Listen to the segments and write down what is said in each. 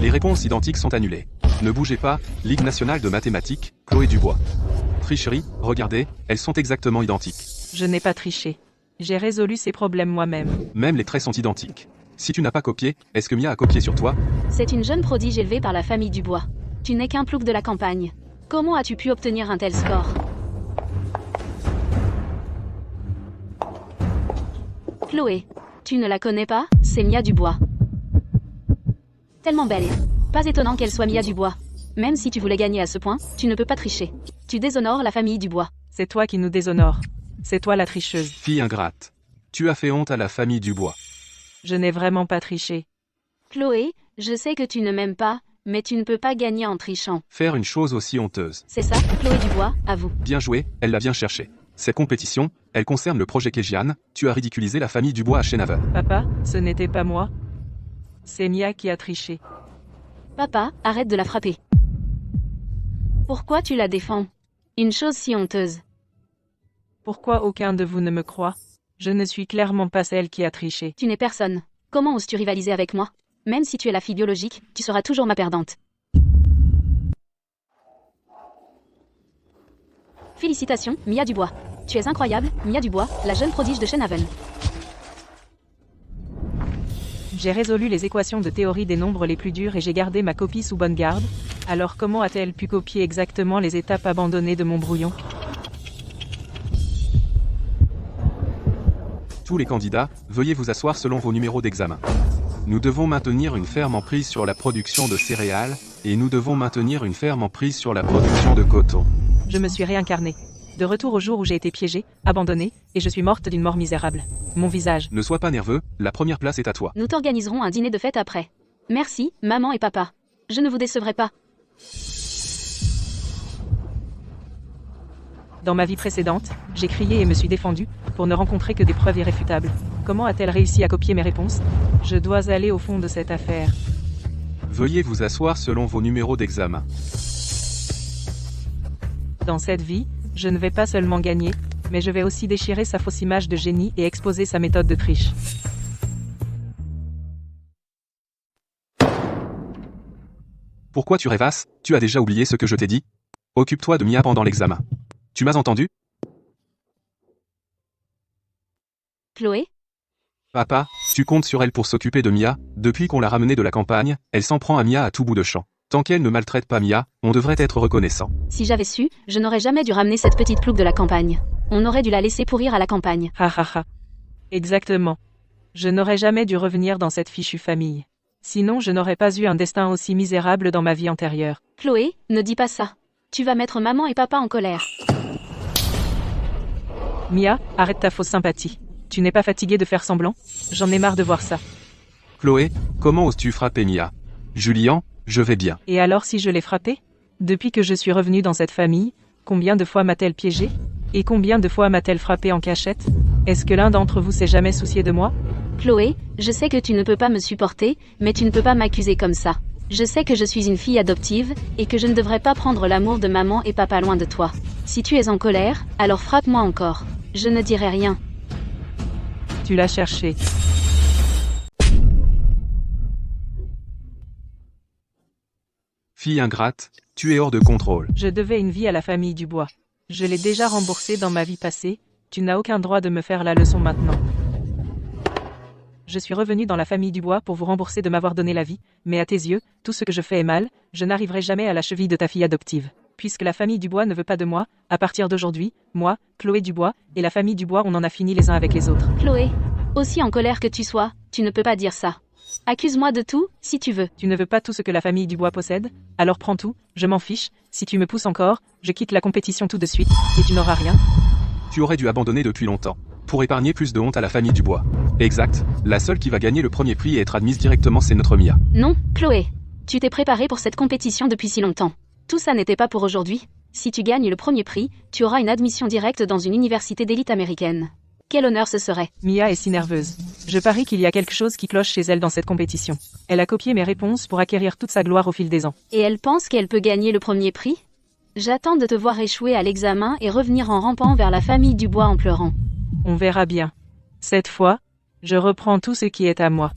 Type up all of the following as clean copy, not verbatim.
Les réponses identiques sont annulées. Ne bougez pas, Ligue nationale de mathématiques, Chloé Dubois. Tricherie, regardez, elles sont exactement identiques. Je n'ai pas triché. J'ai résolu ces problèmes moi-même. Même les traits sont identiques. Si tu n'as pas copié, est-ce que Mia a copié sur toi? C'est une jeune prodige élevée par la famille Dubois. Tu n'es qu'un plouc de la campagne. Comment as-tu pu obtenir un tel score? Chloé, tu ne la connais pas? C'est Mia Dubois. Tellement belle. Pas étonnant qu'elle soit Mia Dubois. Même si tu voulais gagner à ce point, tu ne peux pas tricher. Tu déshonores la famille Dubois. C'est toi qui nous déshonores. C'est toi la tricheuse. Fille ingrate. Tu as fait honte à la famille Dubois. Je n'ai vraiment pas triché. Chloé, je sais que tu ne m'aimes pas, mais tu ne peux pas gagner en trichant. Faire une chose aussi honteuse. C'est ça, Chloé Dubois, à vous. Bien joué, elle l'a bien cherché. Cette compétition, elle concerne le projet Kéjian, tu as ridiculisé la famille Dubois à Shenaven. Papa, ce n'était pas moi. C'est Mia qui a triché. Papa, arrête de la frapper. Pourquoi tu la défends? Une chose si honteuse. Pourquoi aucun de vous ne me croit? Je ne suis clairement pas celle qui a triché. Tu n'es personne. Comment oses-tu rivaliser avec moi? Même si tu es la fille biologique, tu seras toujours ma perdante. Félicitations, Mia Dubois. Tu es incroyable, Mia Dubois, la jeune prodige de Shenaven. J'ai résolu les équations de théorie des nombres les plus durs et j'ai gardé ma copie sous bonne garde. Alors comment a-t-elle pu copier exactement les étapes abandonnées de mon brouillon? Tous les candidats, veuillez vous asseoir selon vos numéros d'examen. Nous devons maintenir une ferme emprise sur la production de céréales, et nous devons maintenir une ferme emprise sur la production de coton. Je me suis réincarnée. De retour au jour où j'ai été piégée, abandonnée, et je suis morte d'une mort misérable. Mon visage. Ne sois pas nerveux, la première place est à toi. Nous t'organiserons un dîner de fête après. Merci, maman et papa. Je ne vous décevrai pas. Dans ma vie précédente, j'ai crié et me suis défendue, pour ne rencontrer que des preuves irréfutables. Comment a-t-elle réussi à copier mes réponses? Je dois aller au fond de cette affaire. Veuillez vous asseoir selon vos numéros d'examen. Dans cette vie, je ne vais pas seulement gagner, mais je vais aussi déchirer sa fausse image de génie et exposer sa méthode de triche. Pourquoi tu rêvasses? Tu as déjà oublié ce que je t'ai dit? Occupe-toi de Mia pendant l'examen. Tu m'as entendu? Chloé? Papa, tu comptes sur elle pour s'occuper de Mia. Depuis qu'on l'a ramenée de la campagne, elle s'en prend à Mia à tout bout de champ. Tant qu'elle ne maltraite pas Mia, on devrait être reconnaissant. Si j'avais su, je n'aurais jamais dû ramener cette petite plouc de la campagne. On aurait dû la laisser pourrir à la campagne. Ha ha ha. Exactement. Je n'aurais jamais dû revenir dans cette fichue famille. Sinon je n'aurais pas eu un destin aussi misérable dans ma vie antérieure. Chloé, ne dis pas ça. Tu vas mettre maman et papa en colère. Mia, arrête ta fausse sympathie. Tu n'es pas fatiguée de faire semblant? J'en ai marre de voir ça. Chloé, comment oses-tu frapper Mia? Julien, je vais bien. Et alors si je l'ai frappée? Depuis que je suis revenue dans cette famille, combien de fois m'a-t-elle piégée? Et combien de fois m'a-t-elle frappée en cachette? Est-ce que l'un d'entre vous s'est jamais soucié de moi? Chloé, je sais que tu ne peux pas me supporter, mais tu ne peux pas m'accuser comme ça. Je sais que je suis une fille adoptive, et que je ne devrais pas prendre l'amour de maman et papa loin de toi. Si tu es en colère, alors frappe-moi encore. Je ne dirai rien. Tu l'as cherché. Fille ingrate, tu es hors de contrôle. Je devais une vie à la famille Dubois. Je l'ai déjà remboursée dans ma vie passée, tu n'as aucun droit de me faire la leçon maintenant. Je suis revenue dans la famille Dubois pour vous rembourser de m'avoir donné la vie, mais à tes yeux, tout ce que je fais est mal, je n'arriverai jamais à la cheville de ta fille adoptive. Puisque la famille Dubois ne veut pas de moi, à partir d'aujourd'hui, moi, Chloé Dubois, et la famille Dubois on en a fini les uns avec les autres. Chloé, aussi en colère que tu sois, tu ne peux pas dire ça. Accuse-moi de tout, si tu veux. Tu ne veux pas tout ce que la famille Dubois possède? Alors prends tout, je m'en fiche, si tu me pousses encore, je quitte la compétition tout de suite, et tu n'auras rien. Tu aurais dû abandonner depuis longtemps, pour épargner plus de honte à la famille Dubois. Exact, la seule qui va gagner le premier prix et être admise directement c'est notre Mia. Non, Chloé. Tu t'es préparée pour cette compétition depuis si longtemps. Tout ça n'était pas pour aujourd'hui. Si tu gagnes le premier prix, tu auras une admission directe dans une université d'élite américaine. Quel honneur ce serait. Mia est si nerveuse. Je parie qu'il y a quelque chose qui cloche chez elle dans cette compétition. Elle a copié mes réponses pour acquérir toute sa gloire au fil des ans. Et elle pense qu'elle peut gagner le premier prix? J'attends de te voir échouer à l'examen et revenir en rampant vers la famille Dubois en pleurant. On verra bien. Cette fois, je reprends tout ce qui est à moi.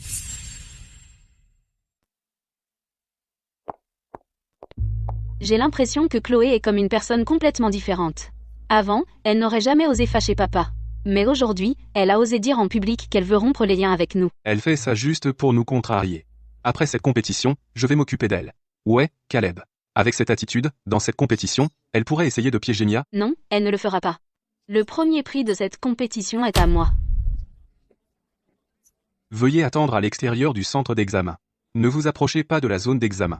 J'ai l'impression que Chloé est comme une personne complètement différente. Avant, elle n'aurait jamais osé fâcher papa. Mais aujourd'hui, elle a osé dire en public qu'elle veut rompre les liens avec nous. Elle fait ça juste pour nous contrarier. Après cette compétition, je vais m'occuper d'elle. Ouais, Caleb. Avec cette attitude, dans cette compétition, elle pourrait essayer de piéger Mia. Non, elle ne le fera pas. Le premier prix de cette compétition est à moi. Veuillez attendre à l'extérieur du centre d'examen. Ne vous approchez pas de la zone d'examen.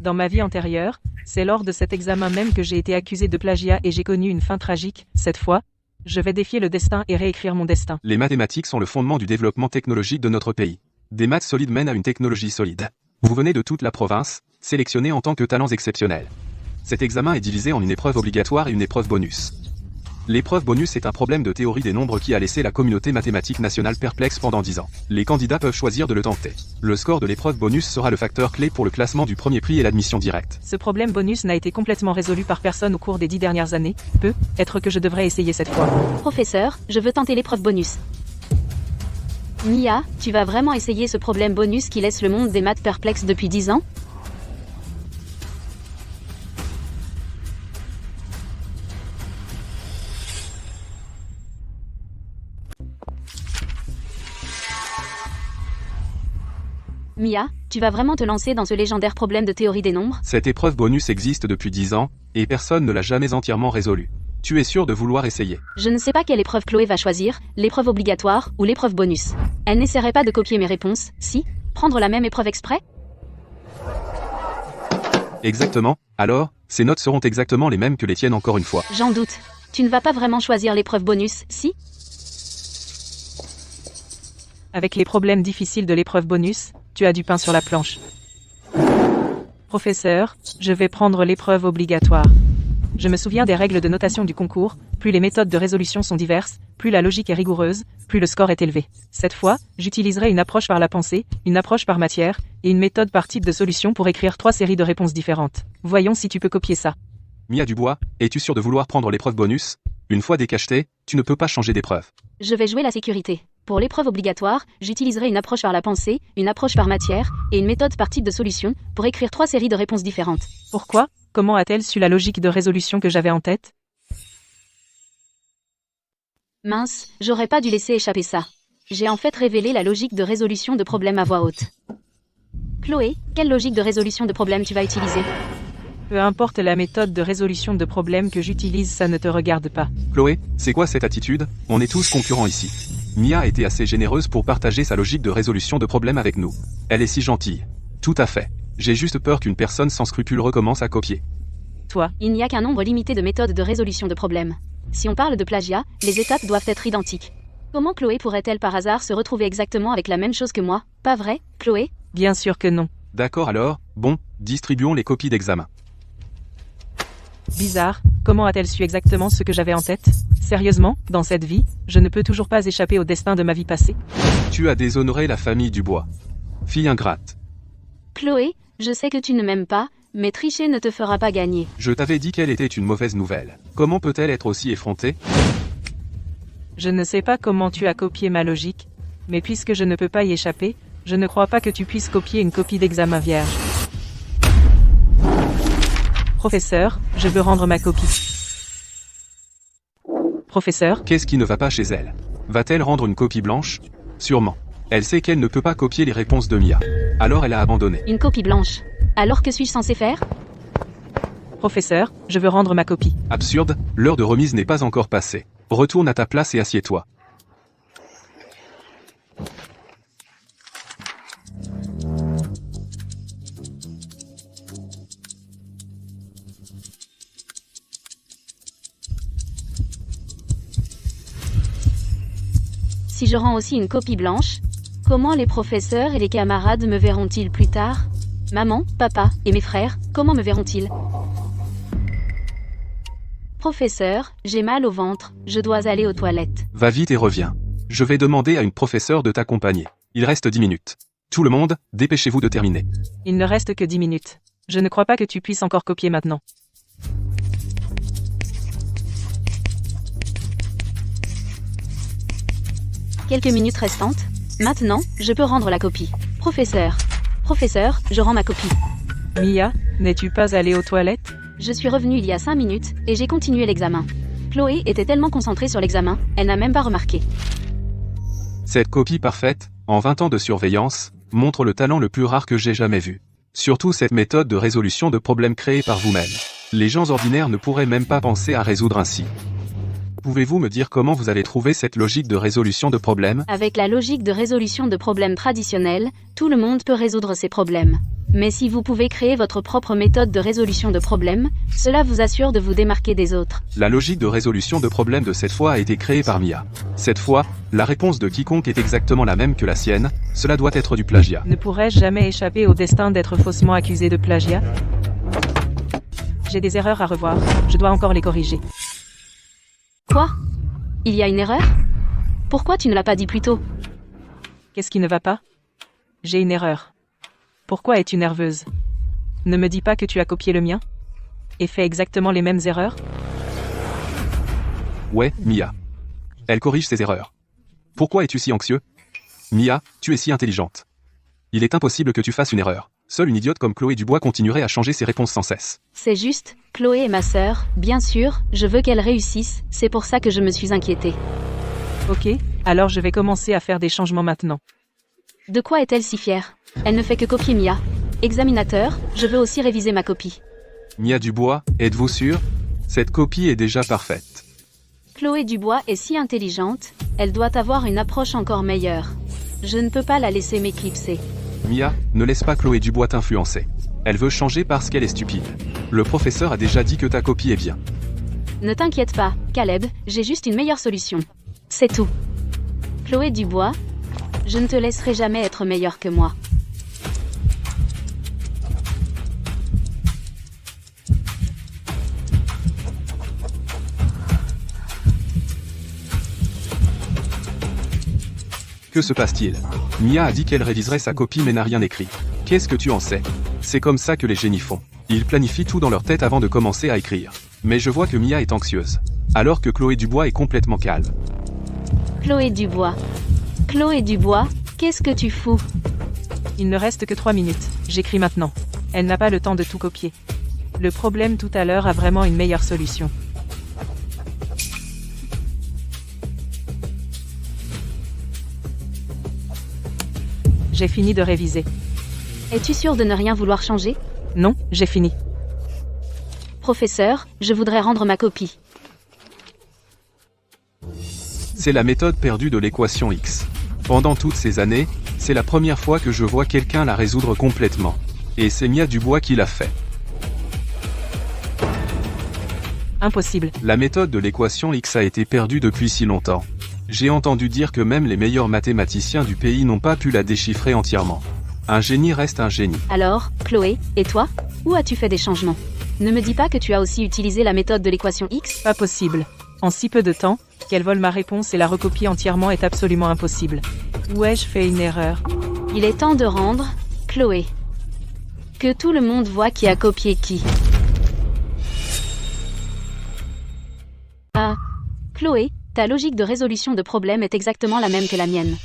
Dans ma vie antérieure, c'est lors de cet examen même que j'ai été accusé de plagiat et j'ai connu une fin tragique. Cette fois, je vais défier le destin et réécrire mon destin. Les mathématiques sont le fondement du développement technologique de notre pays. Des maths solides mènent à une technologie solide. Vous venez de toute la province, sélectionnés en tant que talents exceptionnels. Cet examen est divisé en une épreuve obligatoire et une épreuve bonus. L'épreuve bonus est un problème de théorie des nombres qui a laissé la communauté mathématique nationale perplexe pendant 10 ans. Les candidats peuvent choisir de le tenter. Le score de l'épreuve bonus sera le facteur clé pour le classement du premier prix et l'admission directe. Ce problème bonus n'a été complètement résolu par personne au cours des 10 dernières années. Peut-être que je devrais essayer cette fois. Professeur, je veux tenter l'épreuve bonus. Mia, tu vas vraiment essayer ce problème bonus qui laisse le monde des maths perplexe depuis 10 ans? Mia, tu vas vraiment te lancer dans ce légendaire problème de théorie des nombres? Cette épreuve bonus existe depuis 10 ans, et personne ne l'a jamais entièrement résolue. Tu es sûr de vouloir essayer? Je ne sais pas quelle épreuve Chloé va choisir, l'épreuve obligatoire ou l'épreuve bonus. Elle n'essaierait pas de copier mes réponses, si? Prendre la même épreuve exprès? Exactement. Alors, ces notes seront exactement les mêmes que les tiennes encore une fois. J'en doute. Tu ne vas pas vraiment choisir l'épreuve bonus, si? Avec les problèmes difficiles de l'épreuve bonus, tu as du pain sur la planche. Professeur, je vais prendre l'épreuve obligatoire. Je me souviens des règles de notation du concours, plus les méthodes de résolution sont diverses, plus la logique est rigoureuse, plus le score est élevé. Cette fois, j'utiliserai une approche par la pensée, une approche par matière, et une méthode par type de solution pour écrire 3 séries de réponses différentes. Voyons si tu peux copier ça. Mia Dubois, es-tu sûr de vouloir prendre l'épreuve bonus? Une fois décacheté, tu ne peux pas changer d'épreuve. Je vais jouer la sécurité. Pour l'épreuve obligatoire, j'utiliserai une approche par la pensée, une approche par matière, et une méthode par type de solution, pour écrire 3 séries de réponses différentes. Pourquoi? Comment a-t-elle su la logique de résolution que j'avais en tête? Mince, j'aurais pas dû laisser échapper ça. J'ai en fait révélé la logique de résolution de problèmes à voix haute. Chloé, quelle logique de résolution de problème tu vas utiliser? Peu importe la méthode de résolution de problème que j'utilise, ça ne te regarde pas. Chloé, c'est quoi cette attitude? On est tous concurrents ici. Mia a été assez généreuse pour partager sa logique de résolution de problèmes avec nous. Elle est si gentille. Tout à fait. J'ai juste peur qu'une personne sans scrupules recommence à copier. Toi, Il n'y a qu'un nombre limité de méthodes de résolution de problèmes. Si on parle de plagiat, les étapes doivent être identiques. Comment Chloé pourrait-elle par hasard se retrouver exactement avec la même chose que moi? Pas vrai, Chloé? bien sûr que non. D'accord alors, bon, distribuons les copies d'examen. Bizarre, comment a-t-elle su exactement ce que j'avais en tête? Sérieusement, dans cette vie, je ne peux toujours pas échapper au destin de ma vie passée. Tu as déshonoré la famille Dubois. Fille ingrate. Chloé, je sais que tu ne m'aimes pas, mais tricher ne te fera pas gagner. Je t'avais dit qu'elle était une mauvaise nouvelle. Comment peut-elle être aussi effrontée? Je ne sais pas comment tu as copié ma logique, mais puisque je ne peux pas y échapper, je ne crois pas que tu puisses copier une copie d'examen vierge. Professeur, je veux rendre ma copie. Professeur, Qu'est-ce qui ne va pas chez elle? Va-t-elle rendre une copie blanche? Sûrement. Elle sait qu'elle ne peut pas copier les réponses de Mia. Alors elle a abandonné. Une copie blanche. Alors que suis-je censé faire? professeur, je veux rendre ma copie. Absurde, l'heure de remise n'est pas encore passée. Retourne à ta place et assieds-toi. Si je rends aussi une copie blanche, comment les professeurs et les camarades me verront-ils plus tard? Maman, papa et mes frères, comment me verront-ils? Professeur, j'ai mal au ventre, je dois aller aux toilettes. Va vite et reviens. Je vais demander à une professeure de t'accompagner. Il reste 10 minutes. Tout le monde, dépêchez-vous de terminer. Il ne reste que 10 minutes. Je ne crois pas que tu puisses encore copier maintenant. Quelques minutes restantes. Maintenant, je peux rendre la copie. Professeur, je rends ma copie. Mia, n'es-tu pas allée aux toilettes? Je suis revenue il y a 5 minutes, et j'ai continué l'examen. Chloé était tellement concentrée sur l'examen, elle n'a même pas remarqué. Cette copie parfaite, en 20 ans de surveillance, montre le talent le plus rare que j'ai jamais vu. Surtout cette méthode de résolution de problèmes créée par vous-même. Les gens ordinaires ne pourraient même pas penser à résoudre ainsi. Pouvez-vous me dire comment vous allez trouver cette logique de résolution de problèmes? Avec la logique de résolution de problèmes traditionnelle, tout le monde peut résoudre ces problèmes. Mais si vous pouvez créer votre propre méthode de résolution de problèmes, cela vous assure de vous démarquer des autres. La logique de résolution de problèmes de cette fois a été créée par Mia. Cette fois, la réponse de quiconque est exactement la même que la sienne, cela doit être du plagiat. Ne pourrais-je jamais échapper au destin d'être faussement accusé de plagiat? J'ai des erreurs à revoir, je dois encore les corriger. Quoi? Il y a une erreur? Pourquoi tu ne l'as pas dit plus tôt? Qu'est-ce qui ne va pas? J'ai une erreur. Pourquoi es-tu nerveuse? Ne me dis pas que tu as copié le mien? Et fait exactement les mêmes erreurs? Ouais, Mia. Elle corrige ses erreurs. Pourquoi es-tu si anxieux? Mia, tu es si intelligente. Il est impossible que tu fasses une erreur. Seule une idiote comme Chloé Dubois continuerait à changer ses réponses sans cesse. C'est juste, Chloé est ma sœur, bien sûr, je veux qu'elle réussisse, c'est pour ça que je me suis inquiétée. Ok, alors je vais commencer à faire des changements maintenant. De quoi est-elle si fière? Elle ne fait que copier Mia. Examinateur, je veux aussi réviser ma copie. Mia Dubois, êtes-vous sûr? Cette copie est déjà parfaite. Chloé Dubois est si intelligente, elle doit avoir une approche encore meilleure. Je ne peux pas la laisser m'éclipser. Mia, ne laisse pas Chloé Dubois t'influencer. Elle veut changer parce qu'elle est stupide. Le professeur a déjà dit que ta copie est bien. Ne t'inquiète pas, Caleb, j'ai juste une meilleure solution. C'est tout. Chloé Dubois, je ne te laisserai jamais être meilleure que moi. Que se passe-t-il? Mia a dit qu'elle réviserait sa copie mais n'a rien écrit. Qu'est-ce que tu en sais? C'est comme ça que les génies font. Ils planifient tout dans leur tête avant de commencer à écrire. Mais je vois que Mia est anxieuse. Alors que Chloé Dubois est complètement calme. Chloé Dubois. Chloé Dubois, qu'est-ce que tu fous? Il ne reste que 3 minutes, j'écris maintenant. Elle n'a pas le temps de tout copier. Le problème tout à l'heure a vraiment une meilleure solution. J'ai fini de réviser. Es-tu sûr de ne rien vouloir changer? Non, j'ai fini. Professeur, je voudrais rendre ma copie. C'est la méthode perdue de l'équation X. Pendant toutes ces années, c'est la première fois que je vois quelqu'un la résoudre complètement. Et c'est Mia Dubois qui l'a fait. Impossible. La méthode de l'équation X a été perdue depuis si longtemps. J'ai entendu dire que même les meilleurs mathématiciens du pays n'ont pas pu la déchiffrer entièrement. Un génie reste un génie. Alors, Chloé, et toi? Où as-tu fait des changements? Ne me dis pas que tu as aussi utilisé la méthode de l'équation X? Pas possible. En si peu de temps, qu'elle vole ma réponse et la recopier entièrement est absolument impossible. Où ai-je fait une erreur? Il est temps de rendre, Chloé. Que tout le monde voit qui a copié qui. Ah, Chloé, ta logique de résolution de problème est exactement la même que la mienne.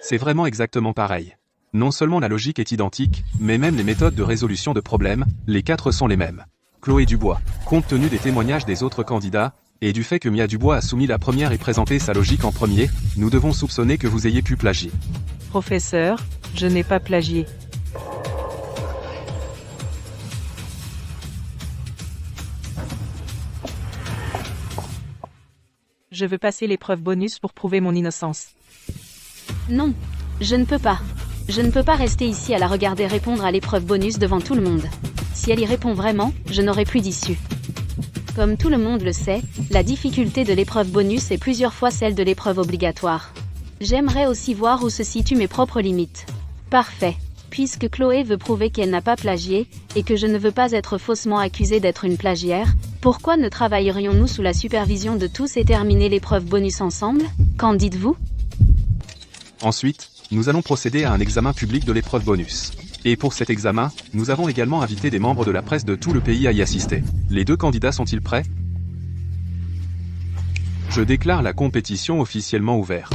C'est vraiment exactement pareil. Non seulement la logique est identique, mais même les méthodes de résolution de problèmes, les 4 sont les mêmes. Chloé Dubois, compte tenu des témoignages des autres candidats, et du fait que Mia Dubois a soumis la première et présenté sa logique en premier, nous devons soupçonner que vous ayez pu plagier. Professeur, je n'ai pas plagié. Je veux passer l'épreuve bonus pour prouver mon innocence. Non, je ne peux pas. Je ne peux pas rester ici à la regarder répondre à l'épreuve bonus devant tout le monde. Si elle y répond vraiment, je n'aurai plus d'issue. Comme tout le monde le sait, la difficulté de l'épreuve bonus est plusieurs fois celle de l'épreuve obligatoire. J'aimerais aussi voir où se situent mes propres limites. Parfait. Puisque Chloé veut prouver qu'elle n'a pas plagié, et que je ne veux pas être faussement accusée d'être une plagiaire, pourquoi ne travaillerions-nous sous la supervision de tous et terminer l'épreuve bonus ensemble? Qu'en dites-vous? Ensuite, nous allons procéder à un examen public de l'épreuve bonus. Et pour cet examen, nous avons également invité des membres de la presse de tout le pays à y assister. Les 2 candidats sont-ils prêts? Je déclare la compétition officiellement ouverte.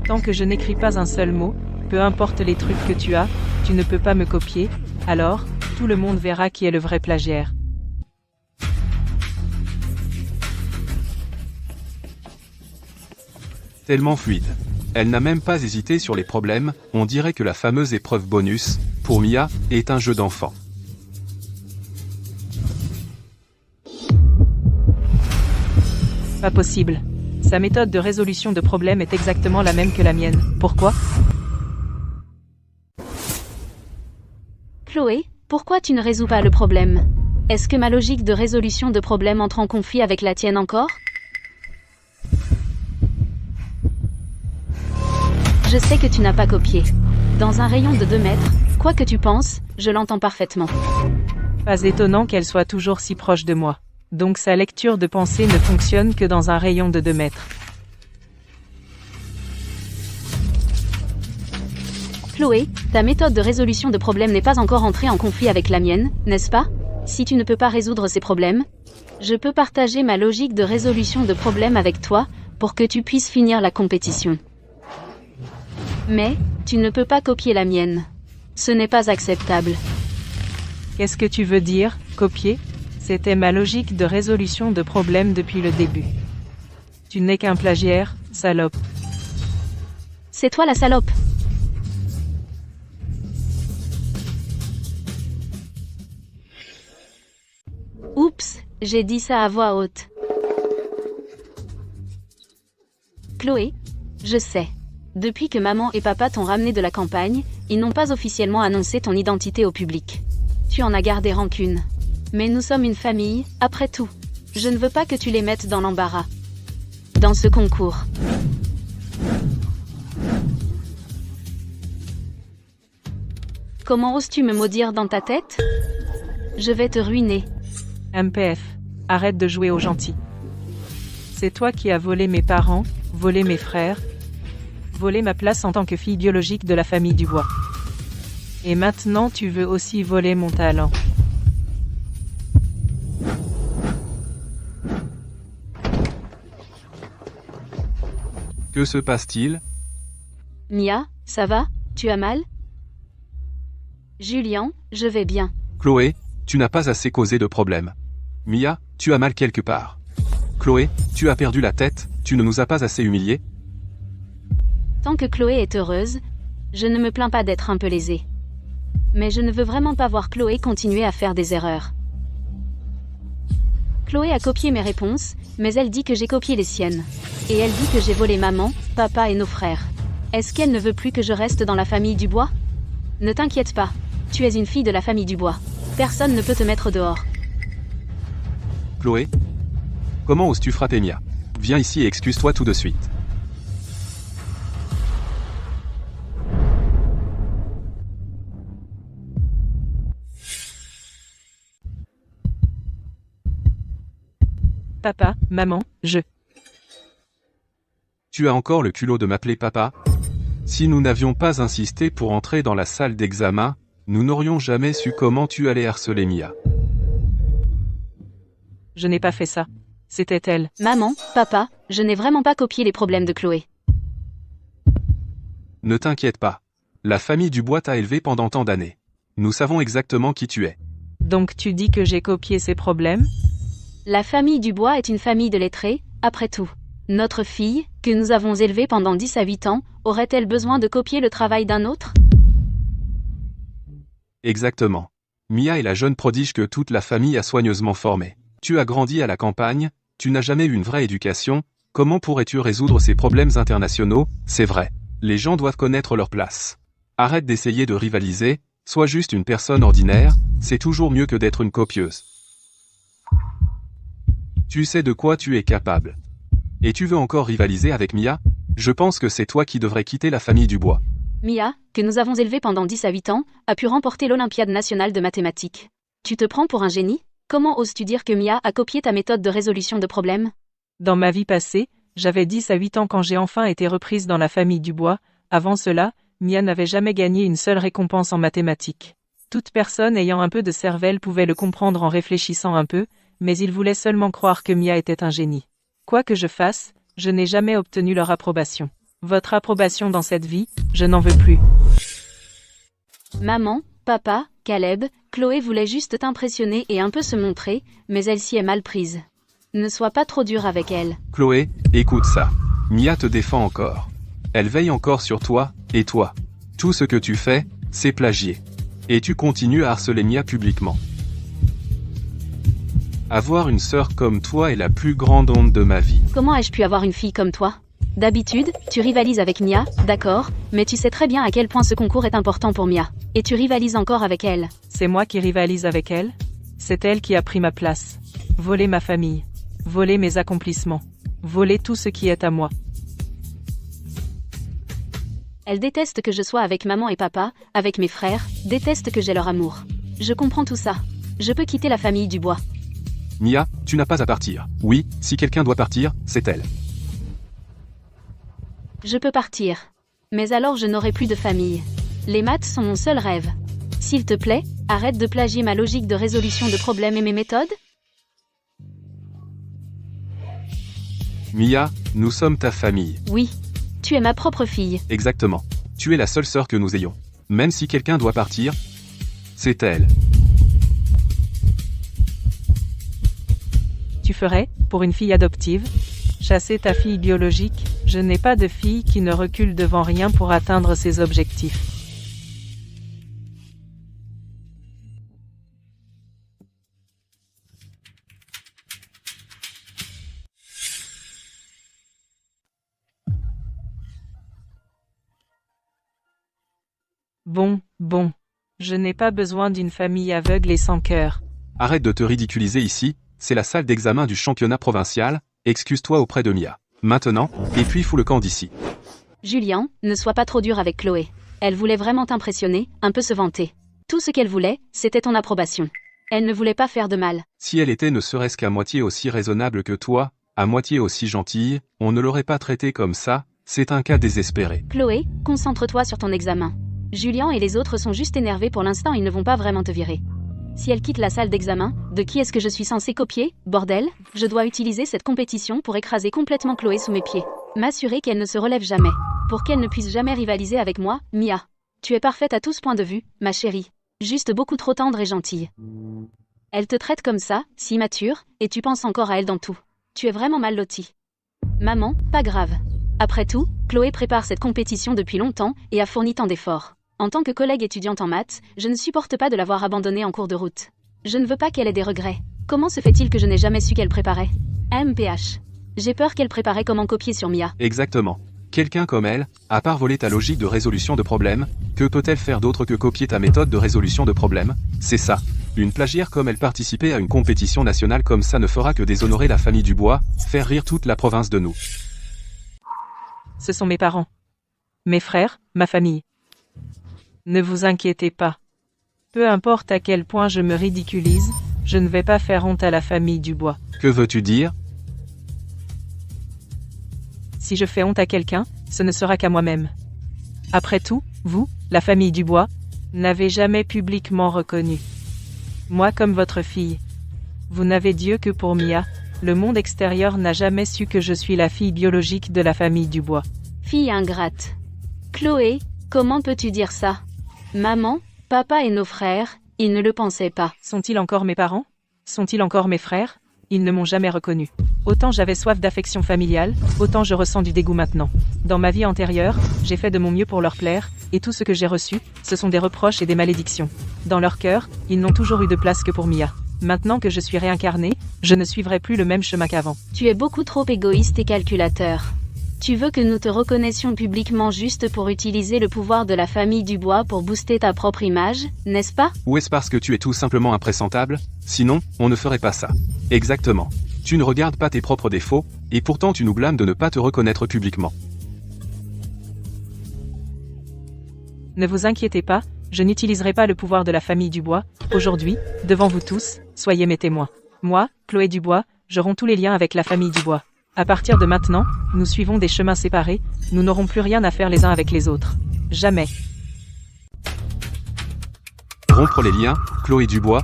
Tant que je n'écris pas un seul mot, peu importe les trucs que tu as, tu ne peux pas me copier, alors, tout le monde verra qui est le vrai plagiaire. Tellement fluide. Elle n'a même pas hésité sur les problèmes, on dirait que la fameuse épreuve bonus, pour Mia, est un jeu d'enfant. Pas possible. Sa méthode de résolution de problèmes est exactement la même que la mienne. Pourquoi? Chloé, pourquoi tu ne résous pas le problème? Est-ce que ma logique de résolution de problème entre en conflit avec la tienne encore? Je sais que tu n'as pas copié. Dans un rayon de 2 mètres, quoi que tu penses, je l'entends parfaitement. Pas étonnant qu'elle soit toujours si proche de moi. Donc sa lecture de pensée ne fonctionne que dans un rayon de 2 mètres. Chloé, ta méthode de résolution de problème n'est pas encore entrée en conflit avec la mienne, n'est-ce pas? Si tu ne peux pas résoudre ces problèmes, je peux partager ma logique de résolution de problème avec toi, pour que tu puisses finir la compétition. Mais, tu ne peux pas copier la mienne. Ce n'est pas acceptable. Qu'est-ce que tu veux dire, copier? C'était ma logique de résolution de problème depuis le début. Tu n'es qu'un plagiaire, salope. C'est toi la salope. Oups, j'ai dit ça à voix haute. Chloé, je sais. Depuis que maman et papa t'ont ramené de la campagne, ils n'ont pas officiellement annoncé ton identité au public. Tu en as gardé rancune. Mais nous sommes une famille, après tout. Je ne veux pas que tu les mettes dans l'embarras. Dans ce concours. Comment oses-tu me maudire dans ta tête? Je vais te ruiner. MPF, arrête de jouer au gentil. C'est toi qui as volé mes parents, volé mes frères, volé ma place en tant que fille biologique de la famille Dubois. Et maintenant tu veux aussi voler mon talent. Que se passe-t-il? Mia, ça va? Tu as mal? Julien, je vais bien. Chloé, tu n'as pas assez causé de problème. Mia, tu as mal quelque part. Chloé, tu as perdu la tête, tu ne nous as pas assez humiliés. Tant que Chloé est heureuse, je ne me plains pas d'être un peu lésée. Mais je ne veux vraiment pas voir Chloé continuer à faire des erreurs. Chloé a copié mes réponses, mais elle dit que j'ai copié les siennes. Et elle dit que j'ai volé maman, papa et nos frères. Est-ce qu'elle ne veut plus que je reste dans la famille Dubois? Ne t'inquiète pas, tu es une fille de la famille Dubois. Personne ne peut te mettre dehors. Chloé, comment oses-tu frapper Mia? Viens ici et excuse-toi tout de suite. Papa, maman, je... Tu as encore le culot de m'appeler papa? Si nous n'avions pas insisté pour entrer dans la salle d'examen, nous n'aurions jamais su comment tu allais harceler Mia. Je n'ai pas fait ça. C'était elle. Maman, papa, je n'ai vraiment pas copié les problèmes de Chloé. Ne t'inquiète pas. La famille Dubois t'a élevé pendant tant d'années. Nous savons exactement qui tu es. Donc tu dis que j'ai copié ses problèmes? La famille Dubois est une famille de lettrés, après tout. Notre fille, que nous avons élevée pendant 10 à 8 ans, aurait-elle besoin de copier le travail d'un autre? Exactement. Mia est la jeune prodige que toute la famille a soigneusement formée. Tu as grandi à la campagne, tu n'as jamais eu une vraie éducation, comment pourrais-tu résoudre ces problèmes internationaux? C'est vrai. Les gens doivent connaître leur place. Arrête d'essayer de rivaliser, sois juste une personne ordinaire, c'est toujours mieux que d'être une copieuse. Tu sais de quoi tu es capable. Et tu veux encore rivaliser avec Mia? Je pense que c'est toi qui devrais quitter la famille Dubois. Mia, que nous avons élevée pendant 10 à 8 ans, a pu remporter l'Olympiade nationale de mathématiques. Tu te prends pour un génie? Comment oses-tu dire que Mia a copié ta méthode de résolution de problèmes? Dans ma vie passée, j'avais 10 à 8 ans quand j'ai enfin été reprise dans la famille Dubois. Avant cela, Mia n'avait jamais gagné une seule récompense en mathématiques. Toute personne ayant un peu de cervelle pouvait le comprendre en réfléchissant un peu, mais ils voulaient seulement croire que Mia était un génie. Quoi que je fasse, je n'ai jamais obtenu leur approbation. Votre approbation dans cette vie, je n'en veux plus. Maman, papa, Caleb, Chloé voulait juste t'impressionner et un peu se montrer, mais elle s'y est mal prise. Ne sois pas trop dur avec elle. Chloé, écoute ça. Mia te défend encore. Elle veille encore sur toi, et toi. Tout ce que tu fais, c'est plagier. Et tu continues à harceler Mia publiquement. Avoir une sœur comme toi est la plus grande honte de ma vie. Comment ai-je pu avoir une fille comme toi? D'habitude, tu rivalises avec Mia, d'accord, mais tu sais très bien à quel point ce concours est important pour Mia. Et tu rivalises encore avec elle. C'est moi qui rivalise avec elle? C'est elle qui a pris ma place. Voler ma famille. Voler mes accomplissements. Voler tout ce qui est à moi. Elle déteste que je sois avec maman et papa, avec mes frères, déteste que j'ai leur amour. Je comprends tout ça. Je peux quitter la famille Dubois. Mia, tu n'as pas à partir. Oui, si quelqu'un doit partir, c'est elle. Je peux partir. Mais alors je n'aurai plus de famille. Les maths sont mon seul rêve. S'il te plaît, arrête de plagier ma logique de résolution de problèmes et mes méthodes. Mia, nous sommes ta famille. Oui. Tu es ma propre fille. Exactement. Tu es la seule sœur que nous ayons. Même si quelqu'un doit partir, c'est elle. Tu ferais, pour une fille adoptive, chasser ta fille biologique? Je n'ai pas de fille qui ne recule devant rien pour atteindre ses objectifs. Bon. Je n'ai pas besoin d'une famille aveugle et sans cœur. Arrête de te ridiculiser ici, c'est la salle d'examen du championnat provincial, excuse-toi auprès de Mia. Maintenant, et puis fous le camp d'ici. Julien, ne sois pas trop dur avec Chloé. Elle voulait vraiment t'impressionner, un peu se vanter. Tout ce qu'elle voulait, c'était ton approbation. Elle ne voulait pas faire de mal. Si elle était ne serait-ce qu'à moitié aussi raisonnable que toi, à moitié aussi gentille, on ne l'aurait pas traitée comme ça, c'est un cas désespéré. Chloé, concentre-toi sur ton examen. Julien et les autres sont juste énervés pour l'instant, ils ne vont pas vraiment te virer. Si elle quitte la salle d'examen, de qui est-ce que je suis censée copier, bordel? Je dois utiliser cette compétition pour écraser complètement Chloé sous mes pieds. M'assurer qu'elle ne se relève jamais. Pour qu'elle ne puisse jamais rivaliser avec moi, Mia. Tu es parfaite à tous points de vue, ma chérie. Juste beaucoup trop tendre et gentille. Elle te traite comme ça, si immature, et tu penses encore à elle dans tout. Tu es vraiment mal lotie. Maman, pas grave. Après tout, Chloé prépare cette compétition depuis longtemps et a fourni tant d'efforts. En tant que collègue étudiante en maths, je ne supporte pas de l'avoir abandonnée en cours de route. Je ne veux pas qu'elle ait des regrets. Comment se fait-il que je n'ai jamais su qu'elle préparait? AMPH. J'ai peur qu'elle préparait comment copier sur Mia. Exactement. Quelqu'un comme elle, à part voler ta logique de résolution de problèmes, que peut-elle faire d'autre que copier ta méthode de résolution de problèmes? C'est ça. Une plagiaire comme elle participer à une compétition nationale comme ça ne fera que déshonorer la famille Dubois, faire rire toute la province de nous. Ce sont mes parents. Mes frères, ma famille. Ne vous inquiétez pas. Peu importe à quel point je me ridiculise, je ne vais pas faire honte à la famille Dubois. Que veux-tu dire? Si je fais honte à quelqu'un, ce ne sera qu'à moi-même. Après tout, vous, la famille Dubois, n'avez jamais publiquement reconnu. Moi comme votre fille. Vous n'avez Dieu que pour Mia, le monde extérieur n'a jamais su que je suis la fille biologique de la famille Dubois. Fille ingrate. Chloé, comment peux-tu dire ça? Maman, papa et nos frères, ils ne le pensaient pas. Sont-ils encore mes parents? Sont-ils encore mes frères? Ils ne m'ont jamais reconnu. Autant j'avais soif d'affection familiale, autant je ressens du dégoût maintenant. Dans ma vie antérieure, j'ai fait de mon mieux pour leur plaire, et tout ce que j'ai reçu, ce sont des reproches et des malédictions. Dans leur cœur, ils n'ont toujours eu de place que pour Mia. Maintenant que je suis réincarnée, je ne suivrai plus le même chemin qu'avant. Tu es beaucoup trop égoïste et calculateur. Tu veux que nous te reconnaissions publiquement juste pour utiliser le pouvoir de la famille Dubois pour booster ta propre image, n'est-ce pas? Ou est-ce parce que tu es tout simplement imprésentable? Sinon, on ne ferait pas ça. Exactement. Tu ne regardes pas tes propres défauts, et pourtant tu nous blâmes de ne pas te reconnaître publiquement. Ne vous inquiétez pas, je n'utiliserai pas le pouvoir de la famille Dubois. Aujourd'hui, devant vous tous, soyez mes témoins. Moi, Chloé Dubois, je romps tous les liens avec la famille Dubois. À partir de maintenant, nous suivons des chemins séparés, nous n'aurons plus rien à faire les uns avec les autres. Jamais. Rompre les liens, Chloé Dubois?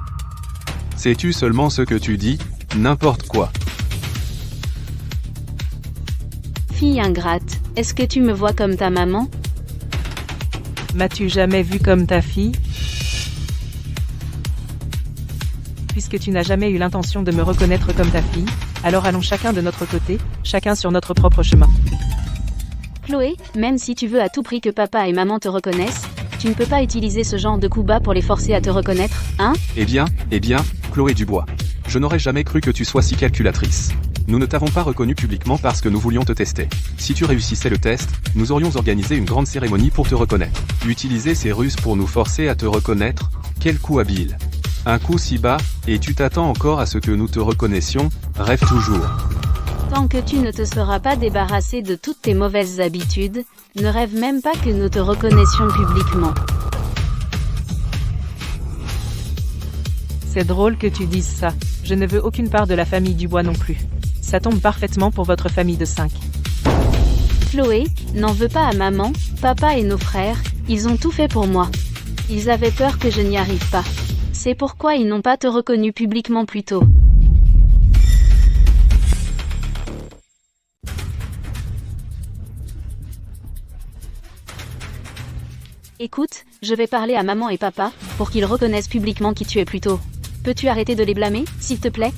Sais-tu seulement ce que tu dis? N'importe quoi. Fille ingrate, est-ce que tu me vois comme ta maman? M'as-tu jamais vu comme ta fille? Puisque tu n'as jamais eu l'intention de me reconnaître comme ta fille, alors allons chacun de notre côté, chacun sur notre propre chemin. Chloé, même si tu veux à tout prix que papa et maman te reconnaissent, tu ne peux pas utiliser ce genre de coups bas pour les forcer à te reconnaître, hein? Eh bien, Chloé Dubois. Je n'aurais jamais cru que tu sois si calculatrice. Nous ne t'avons pas reconnu publiquement parce que nous voulions te tester. Si tu réussissais le test, nous aurions organisé une grande cérémonie pour te reconnaître. Utiliser ces ruses pour nous forcer à te reconnaître, quel coup habile. Un coup si bas, et tu t'attends encore à ce que nous te reconnaissions, rêve toujours. Tant que tu ne te seras pas débarrassé de toutes tes mauvaises habitudes, ne rêve même pas que nous te reconnaissions publiquement. C'est drôle que tu dises ça. Je ne veux aucune part de la famille Dubois non plus. Ça tombe parfaitement pour votre famille de 5. Chloé, n'en veux pas à maman, papa et nos frères, ils ont tout fait pour moi. Ils avaient peur que je n'y arrive pas. C'est pourquoi ils n'ont pas te reconnu publiquement plus tôt. Écoute, je vais parler à maman et papa, pour qu'ils reconnaissent publiquement qui tu es plus tôt. Peux-tu arrêter de les blâmer, s'il te plaît?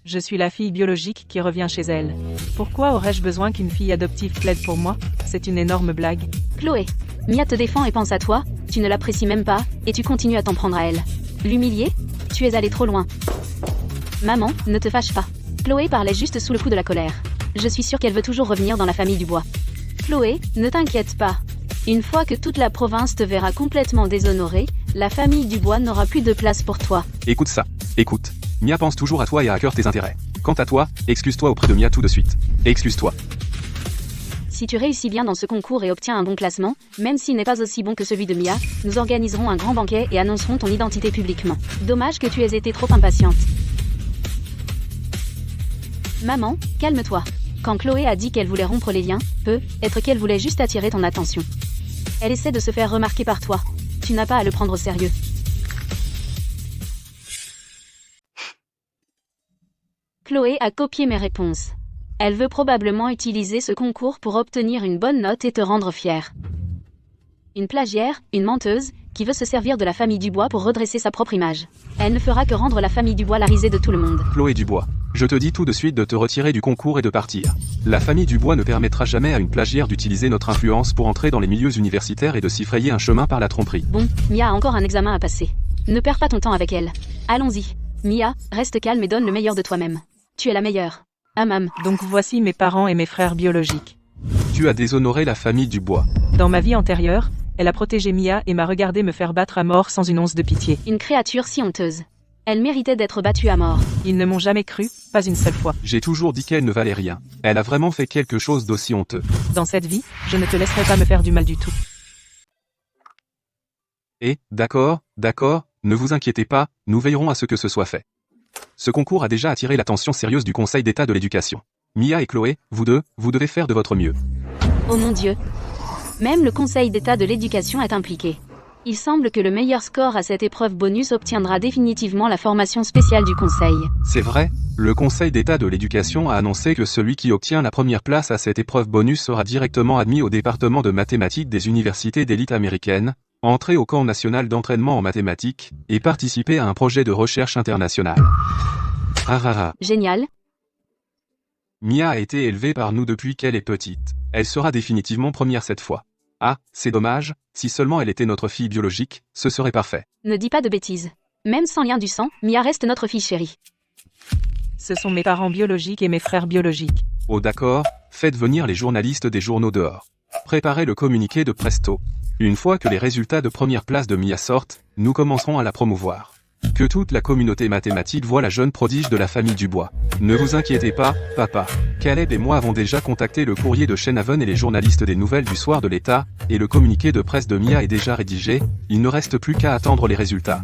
Je suis la fille biologique qui revient chez elle. Pourquoi aurais-je besoin qu'une fille adoptive plaide pour moi? C'est une énorme blague. Chloé, Mia te défend et pense à toi, tu ne l'apprécies même pas, et tu continues à t'en prendre à elle. L'humilier? Tu es allé trop loin. Maman, ne te fâche pas. Chloé parlait juste sous le coup de la colère. Je suis sûre qu'elle veut toujours revenir dans la famille Dubois. Chloé, ne t'inquiète pas. Une fois que toute la province te verra complètement déshonorée, la famille Dubois n'aura plus de place pour toi. Écoute ça, écoute. Mia pense toujours à toi et a à cœur tes intérêts. Quant à toi, excuse-toi auprès de Mia tout de suite. Excuse-toi. Si tu réussis bien dans ce concours et obtiens un bon classement, même s'il n'est pas aussi bon que celui de Mia, nous organiserons un grand banquet et annoncerons ton identité publiquement. Dommage que tu aies été trop impatiente. Maman, calme-toi. Quand Chloé a dit qu'elle voulait rompre les liens, peut-être qu'elle voulait juste attirer ton attention. Elle essaie de se faire remarquer par toi. Tu n'as pas à le prendre au sérieux. Chloé a copié mes réponses. Elle veut probablement utiliser ce concours pour obtenir une bonne note et te rendre fier. Une plagiaire, une menteuse, qui veut se servir de la famille Dubois pour redresser sa propre image. Elle ne fera que rendre la famille Dubois la risée de tout le monde. Chloé Dubois, je te dis tout de suite de te retirer du concours et de partir. La famille Dubois ne permettra jamais à une plagiaire d'utiliser notre influence pour entrer dans les milieux universitaires et de s'y frayer un chemin par la tromperie. Bon, Mia a encore un examen à passer. Ne perds pas ton temps avec elle. Allons-y. Mia, reste calme et donne le meilleur de toi-même. Tu es la meilleure. Mam. Donc voici mes parents et mes frères biologiques. Tu as déshonoré la famille Dubois. Dans ma vie antérieure, elle a protégé Mia et m'a regardé me faire battre à mort sans une once de pitié. Une créature si honteuse. Elle méritait d'être battue à mort. Ils ne m'ont jamais cru, pas une seule fois. J'ai toujours dit qu'elle ne valait rien. Elle a vraiment fait quelque chose d'aussi honteux. Dans cette vie, je ne te laisserai pas me faire du mal du tout. Et, d'accord, ne vous inquiétez pas, nous veillerons à ce que ce soit fait. Ce concours a déjà attiré l'attention sérieuse du Conseil d'État de l'Éducation. Mia et Chloé, vous deux, vous devez faire de votre mieux. Oh mon Dieu. Même le Conseil d'État de l'Éducation est impliqué. Il semble que le meilleur score à cette épreuve bonus obtiendra définitivement la formation spéciale du Conseil. C'est vrai, le Conseil d'État de l'Éducation a annoncé que celui qui obtient la première place à cette épreuve bonus sera directement admis au département de mathématiques des universités d'élite américaines, entrer au camp national d'entraînement en mathématiques, et participer à un projet de recherche international. Génial. Mia a été élevée par nous depuis qu'elle est petite. Elle sera définitivement première cette fois. Ah, c'est dommage, si seulement elle était notre fille biologique, ce serait parfait. Ne dis pas de bêtises. Même sans lien du sang, Mia reste notre fille chérie. Ce sont mes parents biologiques et mes frères biologiques. Oh d'accord, faites venir les journalistes des journaux dehors. Préparez le communiqué de presto. Une fois que les résultats de première place de Mia sortent, nous commencerons à la promouvoir. Que toute la communauté mathématique voit la jeune prodige de la famille Dubois. Ne vous inquiétez pas, papa. Caleb et moi avons déjà contacté le courrier de Shenhaven et les journalistes des nouvelles du soir de l'État, et le communiqué de presse de Mia est déjà rédigé, il ne reste plus qu'à attendre les résultats.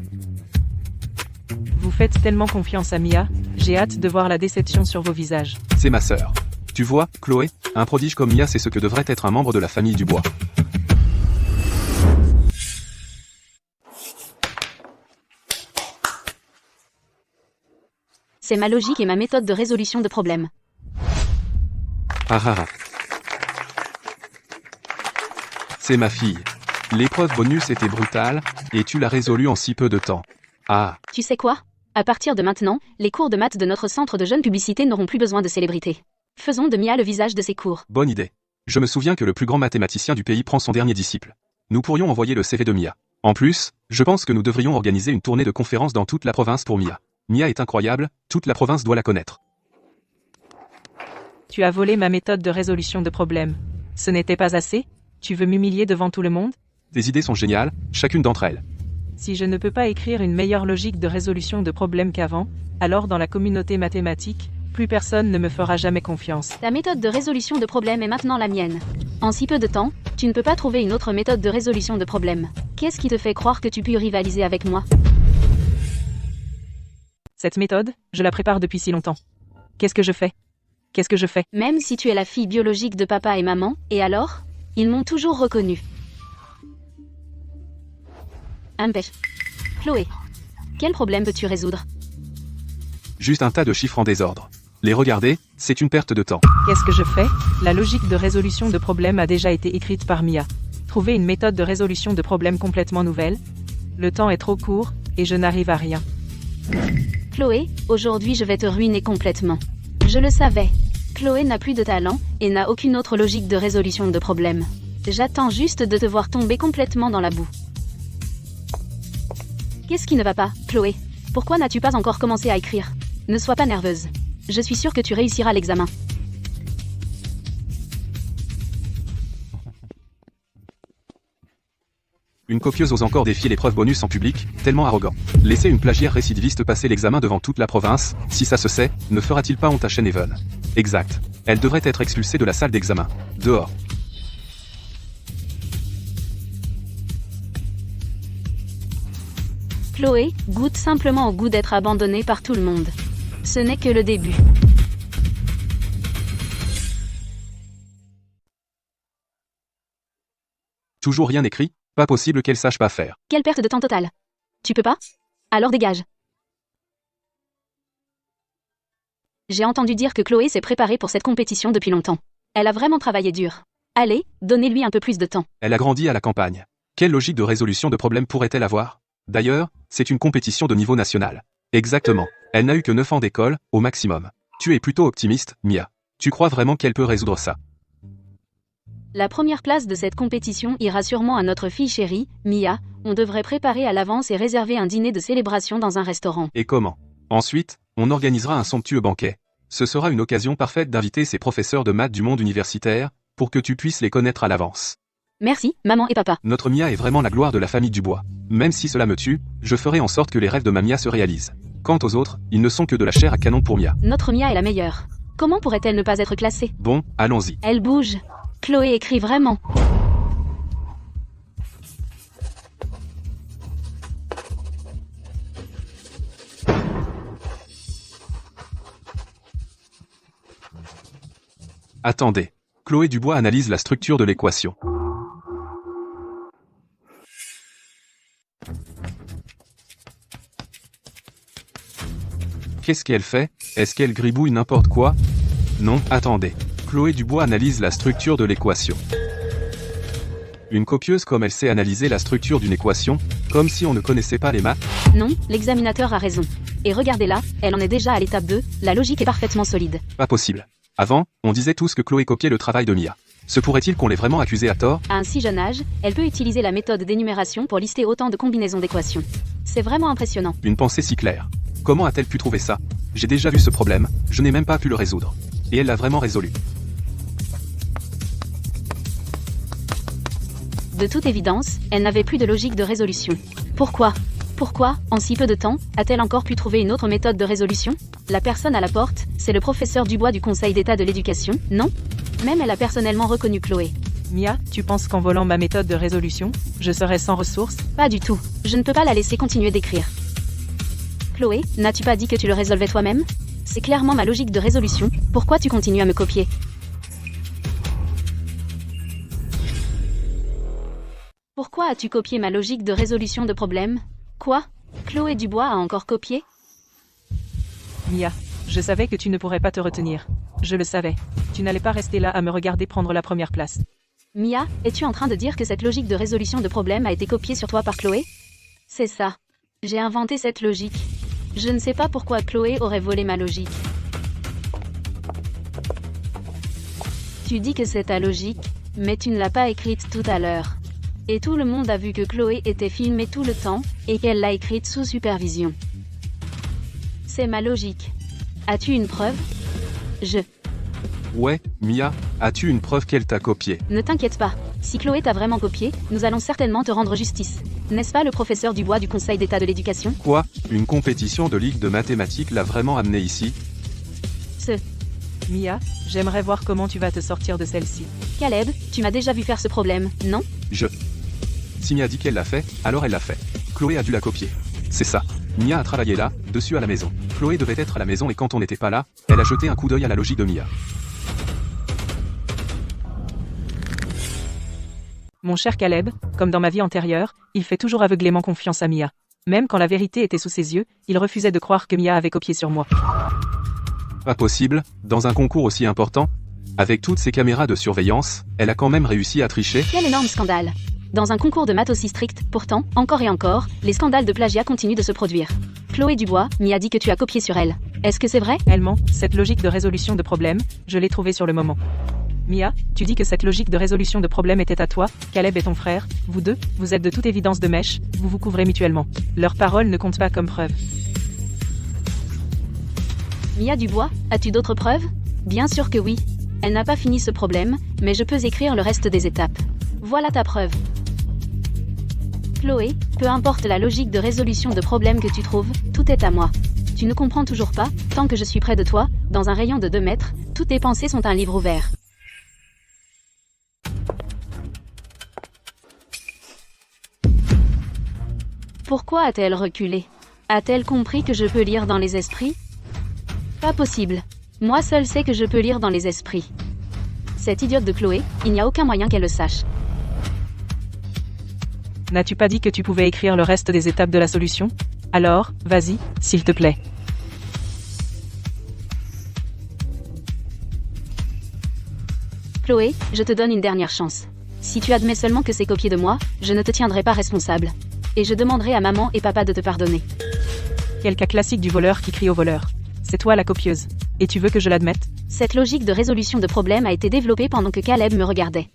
Vous faites tellement confiance à Mia, j'ai hâte de voir la déception sur vos visages. C'est ma sœur. Tu vois, Chloé, un prodige comme Mia c'est ce que devrait être un membre de la famille Dubois. C'est ma logique et ma méthode de résolution de problèmes. Ah ah ah. C'est ma fille. L'épreuve bonus était brutale, et tu l'as résolue en si peu de temps. Ah, Tu sais quoi? À partir de maintenant, les cours de maths de notre centre de jeunes publicités n'auront plus besoin de célébrités. Faisons de Mia le visage de ces cours. bonne idée. Je me souviens que le plus grand mathématicien du pays prend son dernier disciple. Nous pourrions envoyer le CV de Mia. En plus, je pense que nous devrions organiser une tournée de conférences dans toute la province pour Mia. Mia est incroyable, toute la province doit la connaître. Tu as volé ma méthode de résolution de problèmes. Ce n'était pas assez? Tu veux m'humilier devant tout le monde? Tes idées sont géniales, chacune d'entre elles. Si je ne peux pas écrire une meilleure logique de résolution de problèmes qu'avant, alors dans la communauté mathématique, plus personne ne me fera jamais confiance. Ta méthode de résolution de problèmes est maintenant la mienne. En si peu de temps, tu ne peux pas trouver une autre méthode de résolution de problèmes. Qu'est-ce qui te fait croire que tu peux rivaliser avec moi? Cette méthode, je la prépare depuis si longtemps. Qu'est-ce que je fais? Qu'est-ce que je fais? Même si tu es la fille biologique de papa et maman, et alors? Ils m'ont toujours reconnue. Impech. Chloé. Quel problème peux-tu résoudre? Juste un tas de chiffres en désordre. Les regarder, c'est une perte de temps. Qu'est-ce que je fais? La logique de résolution de problèmes a déjà été écrite par Mia. Trouver une méthode de résolution de problèmes complètement nouvelle? Le temps est trop court, et je n'arrive à rien. Chloé, aujourd'hui je vais te ruiner complètement. Je le savais. Chloé n'a plus de talent, et n'a aucune autre logique de résolution de problèmes. J'attends juste de te voir tomber complètement dans la boue. Qu'est-ce qui ne va pas, Chloé? Pourquoi n'as-tu pas encore commencé à écrire? Ne sois pas nerveuse. Je suis sûre que tu réussiras l'examen. Une copieuse ose encore défier l'épreuve bonus en public, tellement arrogant. Laisser une plagiaire récidiviste passer l'examen devant toute la province, si ça se sait, ne fera-t-il pas honte à Shenhaven? Exact. Elle devrait être expulsée de la salle d'examen. Dehors. Chloé goûte simplement au goût d'être abandonnée par tout le monde. Ce n'est que le début. Toujours rien écrit? Pas possible qu'elle sache pas faire. Quelle perte de temps totale. Tu peux pas? Alors dégage. J'ai entendu dire que Chloé s'est préparée pour cette compétition depuis longtemps. Elle a vraiment travaillé dur. Allez, donnez-lui un peu plus de temps. Elle a grandi à la campagne. Quelle logique de résolution de problème pourrait-elle avoir? D'ailleurs, c'est une compétition de niveau national. Exactement. Elle n'a eu que 9 ans d'école, au maximum. Tu es plutôt optimiste, Mia. Tu crois vraiment qu'elle peut résoudre ça? La première place de cette compétition ira sûrement à notre fille chérie, Mia. On devrait préparer à l'avance et réserver un dîner de célébration dans un restaurant. Et comment? Ensuite, on organisera un somptueux banquet. Ce sera une occasion parfaite d'inviter ces professeurs de maths du monde universitaire, pour que tu puisses les connaître à l'avance. Merci, maman et papa. Notre Mia est vraiment la gloire de la famille Dubois. Même si cela me tue, je ferai en sorte que les rêves de ma Mia se réalisent. Quant aux autres, ils ne sont que de la chair à canon pour Mia. Notre Mia est la meilleure. Comment pourrait-elle ne pas être classée? Bon, allons-y. Elle bouge. Chloé écrit vraiment. Attendez. Chloé Dubois analyse la structure de l'équation. Qu'est-ce qu'elle fait? Est-ce qu'elle gribouille n'importe quoi? Non, attendez. Chloé Dubois analyse la structure de l'équation. Une copieuse comme elle sait analyser la structure d'une équation, comme si on ne connaissait pas les maths. Non, l'examinateur a raison. Et regardez-la, elle en est déjà à l'étape 2, la logique est parfaitement solide. Pas possible. Avant, on disait tous que Chloé copiait le travail de Mia. Se pourrait-il qu'on l'ait vraiment accusée à tort? À un si jeune âge, elle peut utiliser la méthode d'énumération pour lister autant de combinaisons d'équations. C'est vraiment impressionnant. Une pensée si claire. Comment a-t-elle pu trouver ça? J'ai déjà vu ce problème, je n'ai même pas pu le résoudre. Et elle l'a vraiment résolu. De toute évidence, elle n'avait plus de logique de résolution. Pourquoi? Pourquoi, en si peu de temps, a-t-elle encore pu trouver une autre méthode de résolution? La personne à la porte, c'est le professeur Dubois du Conseil d'État de l'Éducation, non? Même elle a personnellement reconnu Chloé. Mia, tu penses qu'en volant ma méthode de résolution, je serai sans ressources? Pas du tout. Je ne peux pas la laisser continuer d'écrire. Chloé, n'as-tu pas dit que tu le résolvais toi-même? C'est clairement ma logique de résolution, pourquoi tu continues à me copier? Pourquoi as-tu copié ma logique de résolution de problème? Quoi? Chloé Dubois a encore copié? Mia, je savais que tu ne pourrais pas te retenir. Je le savais. Tu n'allais pas rester là à me regarder prendre la première place. Mia, es-tu en train de dire que cette logique de résolution de problème a été copiée sur toi par Chloé? C'est ça. J'ai inventé cette logique. Je ne sais pas pourquoi Chloé aurait volé ma logique. Tu dis que c'est ta logique, mais tu ne l'as pas écrite tout à l'heure. Et tout le monde a vu que Chloé était filmée tout le temps, et qu'elle l'a écrite sous supervision. C'est ma logique. As-tu une preuve? Ouais, Mia, as-tu une preuve qu'elle t'a copié? Ne t'inquiète pas. Si Chloé t'a vraiment copié, nous allons certainement te rendre justice. N'est-ce pas le professeur Dubois du Conseil d'État de l'Éducation? Quoi? Une compétition de ligue de mathématiques l'a vraiment amené ici? Mia, j'aimerais voir comment tu vas te sortir de celle-ci. Caleb, tu m'as déjà vu faire ce problème, non? Si Mia dit qu'elle l'a fait, alors elle l'a fait. Chloé a dû la copier. C'est ça. Mia a travaillé là, dessus à la maison. Chloé devait être à la maison et quand on n'était pas là, elle a jeté un coup d'œil à la logique de Mia. Mon cher Caleb, comme dans ma vie antérieure, il fait toujours aveuglément confiance à Mia. Même quand la vérité était sous ses yeux, il refusait de croire que Mia avait copié sur moi. Pas possible, dans un concours aussi important? Avec toutes ces caméras de surveillance, elle a quand même réussi à tricher? Quel énorme scandale! Dans un concours de maths aussi strict, pourtant, encore et encore, les scandales de plagiat continuent de se produire. Chloé Dubois, Mia dit que tu as copié sur elle. Est-ce que c'est vrai? Elle ment, cette logique de résolution de problème, je l'ai trouvée sur le moment. Mia, tu dis que cette logique de résolution de problème était à toi, Caleb et ton frère, vous deux, vous êtes de toute évidence de mèche, vous vous couvrez mutuellement. Leurs paroles ne comptent pas comme preuve. Mia Dubois, as-tu d'autres preuves? Bien sûr que oui. Elle n'a pas fini ce problème, mais je peux écrire le reste des étapes. Voilà ta preuve. Chloé, peu importe la logique de résolution de problème que tu trouves, tout est à moi. Tu ne comprends toujours pas, tant que je suis près de toi, dans un rayon de 2 mètres, toutes tes pensées sont un livre ouvert. Pourquoi a-t-elle reculé? A-t-elle compris que je peux lire dans les esprits? Pas possible. Moi seul sais que je peux lire dans les esprits. Cette idiote de Chloé, il n'y a aucun moyen qu'elle le sache. N'as-tu pas dit que tu pouvais écrire le reste des étapes de la solution? Alors, vas-y, s'il te plaît. Chloé, je te donne une dernière chance. Si tu admets seulement que c'est copié de moi, je ne te tiendrai pas responsable. Et je demanderai à maman et papa de te pardonner. Quel cas classique du voleur qui crie au voleur. C'est toi la copieuse. Et tu veux que je l'admette? Cette logique de résolution de problème a été développée pendant que Caleb me regardait.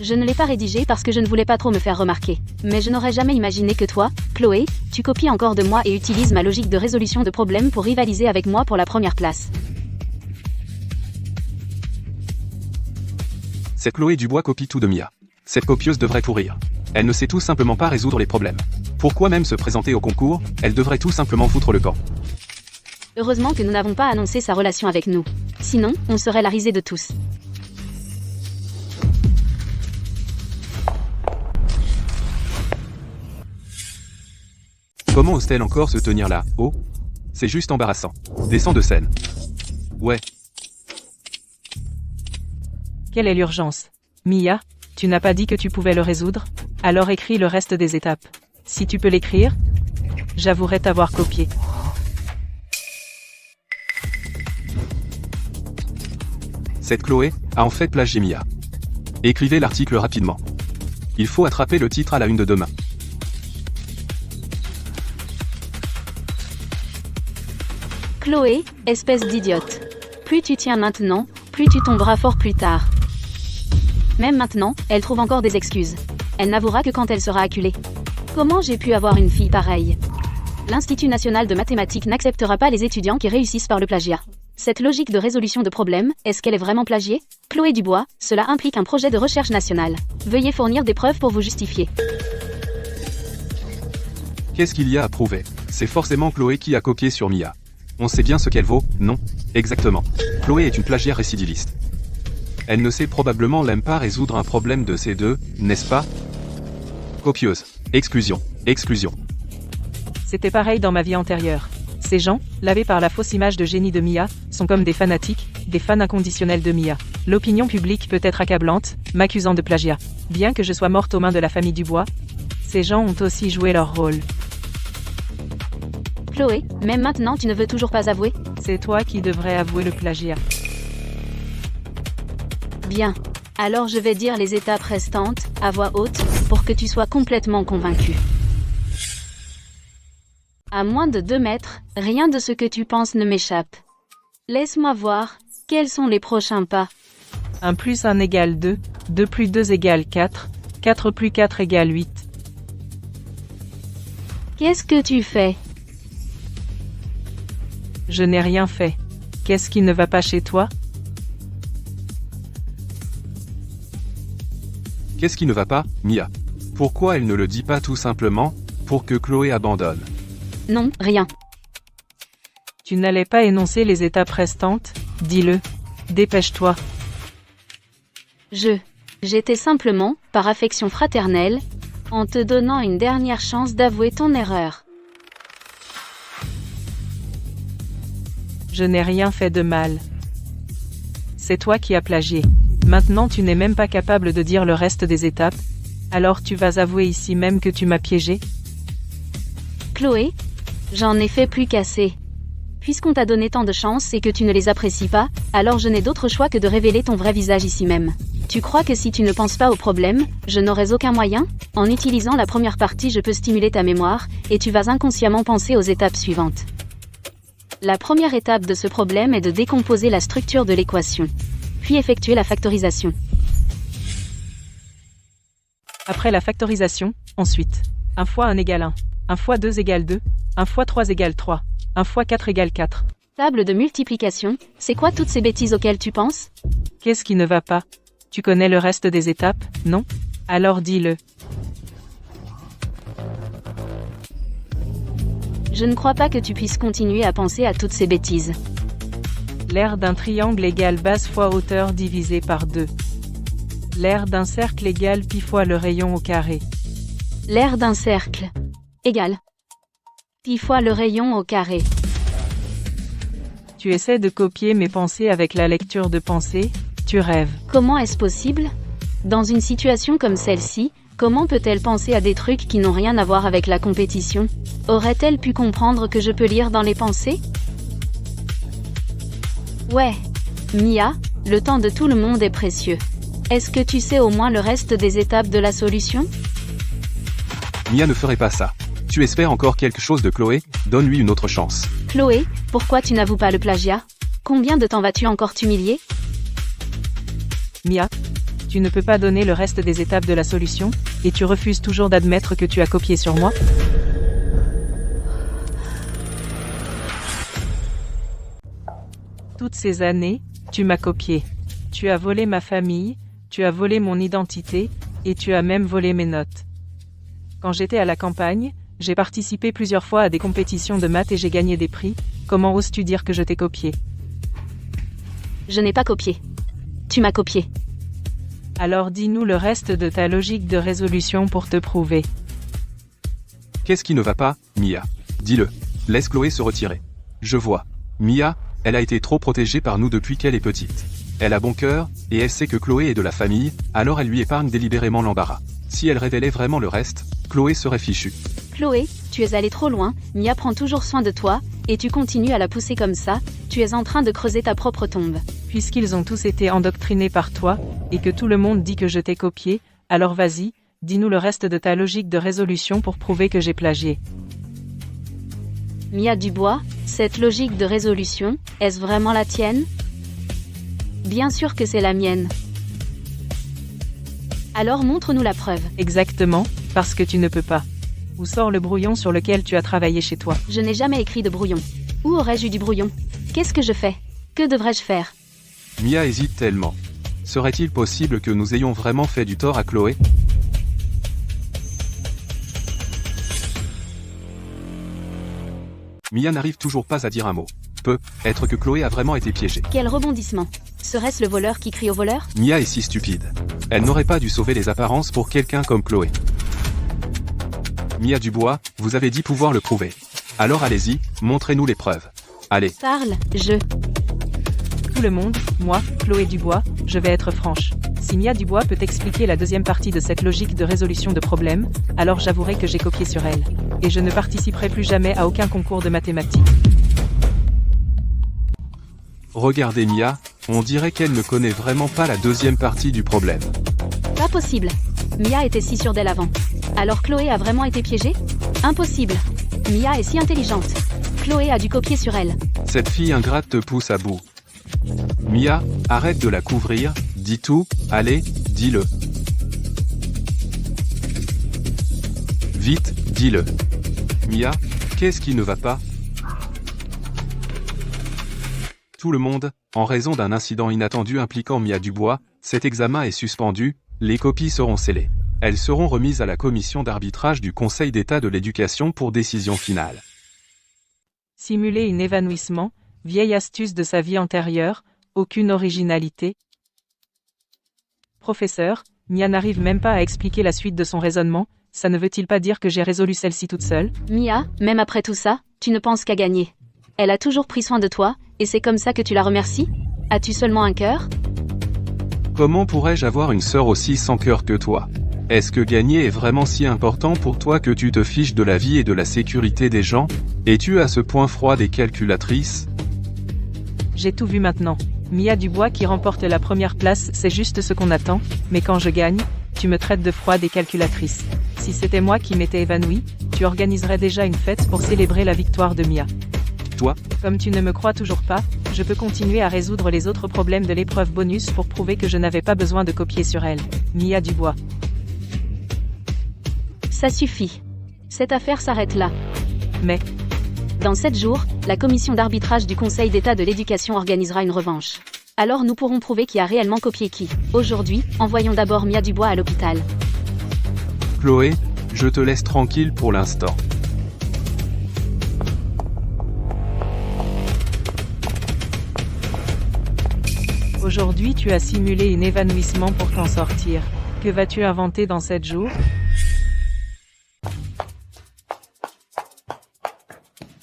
Je ne l'ai pas rédigée parce que je ne voulais pas trop me faire remarquer. Mais je n'aurais jamais imaginé que toi, Chloé, tu copies encore de moi et utilises ma logique de résolution de problème pour rivaliser avec moi pour la première place. Cette Chloé Dubois copie tout de Mia. Cette copieuse devrait pourrir. Elle ne sait tout simplement pas résoudre les problèmes. Pourquoi même se présenter au concours? Elle devrait tout simplement foutre le camp. Heureusement que nous n'avons pas annoncé sa relation avec nous. Sinon, on serait la risée de tous. Comment ose-t-elle encore se tenir là? Oh, c'est juste embarrassant. Descends de scène. Ouais. Quelle est l'urgence? Mia, tu n'as pas dit que tu pouvais le résoudre? Alors écris le reste des étapes. Si tu peux l'écrire, j'avouerai t'avoir copié. Cette Chloé a en fait plagié Mia. Écrivez l'article rapidement. Il faut attraper le titre à la une de demain. Chloé, espèce d'idiote. Plus tu tiens maintenant, plus tu tomberas fort plus tard. Même maintenant, elle trouve encore des excuses. Elle n'avouera que quand elle sera acculée. Comment j'ai pu avoir une fille pareille? L'Institut national de mathématiques n'acceptera pas les étudiants qui réussissent par le plagiat. Cette logique de résolution de problème, est-ce qu'elle est vraiment plagiée? Chloé Dubois, cela implique un projet de recherche nationale. Veuillez fournir des preuves pour vous justifier. Qu'est-ce qu'il y a à prouver? C'est forcément Chloé qui a copié sur Mia. On sait bien ce qu'elle vaut, non? Exactement. Chloé est une plagiaire récidiviste. Elle ne sait probablement même pas résoudre un problème de ces deux, n'est-ce pas? Copieuse. Exclusion. Exclusion. C'était pareil dans ma vie antérieure. Ces gens, lavés par la fausse image de génie de Mia, sont comme des fanatiques, des fans inconditionnels de Mia. L'opinion publique peut être accablante, m'accusant de plagiat. Bien que je sois morte aux mains de la famille Dubois, ces gens ont aussi joué leur rôle. Chloé, même maintenant tu ne veux toujours pas avouer? C'est toi qui devrais avouer le plagiat. Bien. Alors je vais dire les étapes restantes, à voix haute, pour que tu sois complètement convaincu. À moins de 2 mètres, rien de ce que tu penses ne m'échappe. Laisse-moi voir, quels sont les prochains pas? 1 plus 1 égale 2, 2 plus 2 égale 4, 4 plus 4 égale 8. Qu'est-ce que tu fais? Je n'ai rien fait. Qu'est-ce qui ne va pas chez toi? Qu'est-ce qui ne va pas, Mia? Pourquoi elle ne le dit pas tout simplement, pour que Chloé abandonne? Non, rien. Tu n'allais pas énoncer les étapes restantes? Dis-le. Dépêche-toi. J'étais simplement, par affection fraternelle, en te donnant une dernière chance d'avouer ton erreur. Je n'ai rien fait de mal. C'est toi qui as plagié. Maintenant tu n'es même pas capable de dire le reste des étapes. Alors tu vas avouer ici même que tu m'as piégé? Chloé, j'en ai fait plus qu'assez. Puisqu'on t'a donné tant de chances et que tu ne les apprécies pas, alors je n'ai d'autre choix que de révéler ton vrai visage ici même. Tu crois que si tu ne penses pas au problème, je n'aurais aucun moyen? En utilisant la première partie, je peux stimuler ta mémoire, et tu vas inconsciemment penser aux étapes suivantes. La première étape de ce problème est de décomposer la structure de l'équation, puis effectuer la factorisation. Après la factorisation, ensuite, 1 fois 1 égale 1, 1 fois 2 égale 2, 1 fois 3 égale 3, 1 fois 4 égale 4. Table de multiplication, c'est quoi toutes ces bêtises auxquelles tu penses? Qu'est-ce qui ne va pas? Tu connais le reste des étapes, non? Alors dis-le. Je ne crois pas que tu puisses continuer à penser à toutes ces bêtises. L'aire d'un triangle égale base fois hauteur divisé par 2. L'aire d'un cercle égale pi fois le rayon au carré. L'aire d'un cercle égale pi fois le rayon au carré. Tu essaies de copier mes pensées avec la lecture de pensée, tu rêves. Comment est-ce possible? Dans une situation comme celle-ci, comment peut-elle penser à des trucs qui n'ont rien à voir avec la compétition? Aurait-elle pu comprendre que je peux lire dans les pensées? Ouais. Mia, le temps de tout le monde est précieux. Est-ce que tu sais au moins le reste des étapes de la solution? Mia ne ferait pas ça. Tu espères encore quelque chose de Chloé? Donne-lui une autre chance. Chloé, pourquoi tu n'avoues pas le plagiat? Combien de temps vas-tu encore t'humilier? Mia, tu ne peux pas donner le reste des étapes de la solution, et tu refuses toujours d'admettre que tu as copié sur moi? Toutes ces années, tu m'as copié. Tu as volé ma famille, tu as volé mon identité, et tu as même volé mes notes. Quand j'étais à la campagne, j'ai participé plusieurs fois à des compétitions de maths et j'ai gagné des prix. Comment oses-tu dire que je t'ai copié? Je n'ai pas copié. Tu m'as copié. Alors dis-nous le reste de ta logique de résolution pour te prouver. Qu'est-ce qui ne va pas, Mia? Dis-le. Laisse Chloé se retirer. Je vois. Mia, elle a été trop protégée par nous depuis qu'elle est petite. Elle a bon cœur, et elle sait que Chloé est de la famille, alors elle lui épargne délibérément l'embarras. Si elle révélait vraiment le reste, Chloé serait fichue. Chloé, tu es allée trop loin, Mia prend toujours soin de toi, et tu continues à la pousser comme ça, tu es en train de creuser ta propre tombe. Puisqu'ils ont tous été endoctrinés par toi, et que tout le monde dit que je t'ai copié, alors vas-y, dis-nous le reste de ta logique de résolution pour prouver que j'ai plagié. Mia Dubois, cette logique de résolution, est-ce vraiment la tienne? Bien sûr que c'est la mienne. Alors montre-nous la preuve. Exactement, parce que tu ne peux pas. Où sort le brouillon sur lequel tu as travaillé chez toi? Je n'ai jamais écrit de brouillon. Où aurais-je eu du brouillon? Qu'est-ce que je fais? Que devrais-je faire? Mia hésite tellement. Serait-il possible que nous ayons vraiment fait du tort à Chloé? Mia n'arrive toujours pas à dire un mot. Peut-être que Chloé a vraiment été piégée. Quel rebondissement! Serait-ce le voleur qui crie au voleur? Mia est si stupide. Elle n'aurait pas dû sauver les apparences pour quelqu'un comme Chloé. Mia Dubois, vous avez dit pouvoir le prouver. Alors allez-y, montrez-nous les preuves. Allez. Parle, Tout le monde, moi, Chloé Dubois, je vais être franche. Si Mia Dubois peut expliquer la deuxième partie de cette logique de résolution de problèmes, alors j'avouerai que j'ai copié sur elle. Et je ne participerai plus jamais à aucun concours de mathématiques. Regardez Mia, on dirait qu'elle ne connaît vraiment pas la deuxième partie du problème. Pas possible. Mia était si sûre d'elle avant. Alors Chloé a vraiment été piégée? Impossible. Mia est si intelligente. Chloé a dû copier sur elle. Cette fille ingrate te pousse à bout. Mia, arrête de la couvrir, dis tout, allez, dis-le. Vite, dis-le. Mia, qu'est-ce qui ne va pas? Tout le monde, en raison d'un incident inattendu impliquant Mia Dubois, cet examen est suspendu, les copies seront scellées. Elles seront remises à la commission d'arbitrage du Conseil d'État de l'éducation pour décision finale. Simuler un évanouissement, vieille astuce de sa vie antérieure, aucune originalité. Professeur, Mia n'arrive même pas à expliquer la suite de son raisonnement, ça ne veut-il pas dire que j'ai résolu celle-ci toute seule? Mia, même après tout ça, tu ne penses qu'à gagner. Elle a toujours pris soin de toi, et c'est comme ça que tu la remercies? As-tu seulement un cœur? Comment pourrais-je avoir une sœur aussi sans cœur que toi? Est-ce que gagner est vraiment si important pour toi que tu te fiches de la vie et de la sécurité des gens? Es-tu à ce point froide et calculatrice? J'ai tout vu maintenant. Mia Dubois qui remporte la première place, c'est juste ce qu'on attend, mais quand je gagne, tu me traites de froide et calculatrice. Si c'était moi qui m'étais évanouie, tu organiserais déjà une fête pour célébrer la victoire de Mia. Toi? Comme tu ne me crois toujours pas, je peux continuer à résoudre les autres problèmes de l'épreuve bonus pour prouver que je n'avais pas besoin de copier sur elle. Mia Dubois. Ça suffit. Cette affaire s'arrête là. Mais, Dans 7 jours, la commission d'arbitrage du Conseil d'État de l'éducation organisera une revanche. Alors nous pourrons prouver qui a réellement copié qui. Aujourd'hui, envoyons d'abord Mia Dubois à l'hôpital. Chloé, je te laisse tranquille pour l'instant. aujourd'hui tu as simulé un évanouissement pour t'en sortir. Que vas-tu inventer dans 7 jours?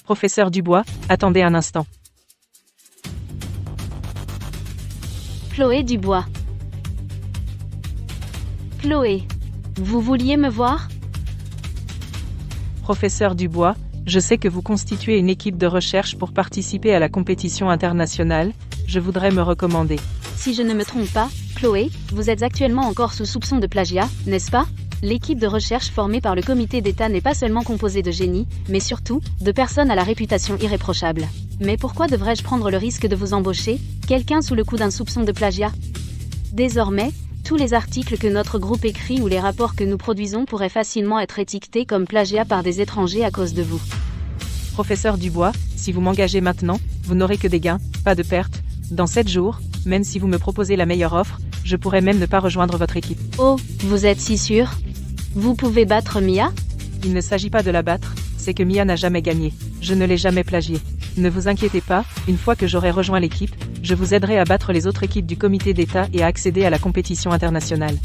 Professeur Dubois, attendez un instant. Chloé Dubois. Chloé, vous vouliez me voir? Professeur Dubois, je sais que vous constituez une équipe de recherche pour participer à la compétition internationale, je voudrais me recommander. Si je ne me trompe pas, Chloé, vous êtes actuellement encore sous soupçon de plagiat, n'est-ce pas? L'équipe de recherche formée par le comité d'État n'est pas seulement composée de génies, mais surtout, de personnes à la réputation irréprochable. Mais pourquoi devrais-je prendre le risque de vous embaucher, quelqu'un sous le coup d'un soupçon de plagiat? Désormais, tous les articles que notre groupe écrit ou les rapports que nous produisons pourraient facilement être étiquetés comme plagiat par des étrangers à cause de vous. Professeur Dubois, si vous m'engagez maintenant, vous n'aurez que des gains, pas de pertes. Dans 7 jours, même si vous me proposez la meilleure offre, je pourrais même ne pas rejoindre votre équipe. Oh, vous êtes si sûr? Vous pouvez battre Mia? Il ne s'agit pas de la battre, c'est que Mia n'a jamais gagné. Je ne l'ai jamais plagié. Ne vous inquiétez pas, une fois que j'aurai rejoint l'équipe, je vous aiderai à battre les autres équipes du comité d'État et à accéder à la compétition internationale.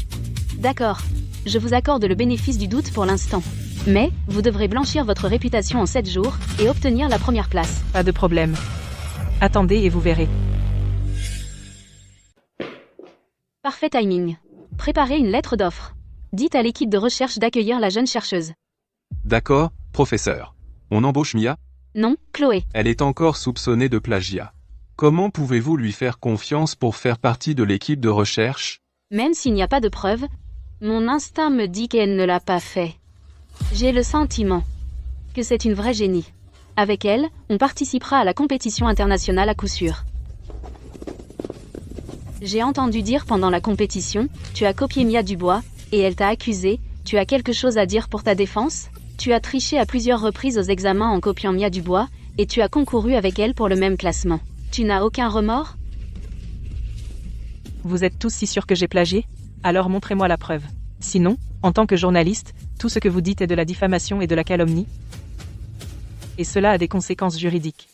D'accord. Je vous accorde le bénéfice du doute pour l'instant. Mais, vous devrez blanchir votre réputation en 7 jours, et obtenir la première place. Pas de problème. Attendez et vous verrez. Parfait timing. Préparez une lettre d'offre. Dites à l'équipe de recherche d'accueillir la jeune chercheuse. D'accord, professeur. On embauche Mia? Non, Chloé. Elle est encore soupçonnée de plagiat. Comment pouvez-vous lui faire confiance pour faire partie de l'équipe de recherche? Même s'il n'y a pas de preuves, mon instinct me dit qu'elle ne l'a pas fait. J'ai le sentiment que c'est une vraie génie. Avec elle, on participera à la compétition internationale à coup sûr. J'ai entendu dire pendant la compétition, tu as copié Mia Dubois, et elle t'a accusé, tu as quelque chose à dire pour ta défense? Tu as triché à plusieurs reprises aux examens en copiant Mia Dubois, et tu as concouru avec elle pour le même classement. Tu n'as aucun remords? Vous êtes tous si sûrs que j'ai plagié? Alors montrez-moi la preuve. Sinon, en tant que journaliste, tout ce que vous dites est de la diffamation et de la calomnie. Et cela a des conséquences juridiques.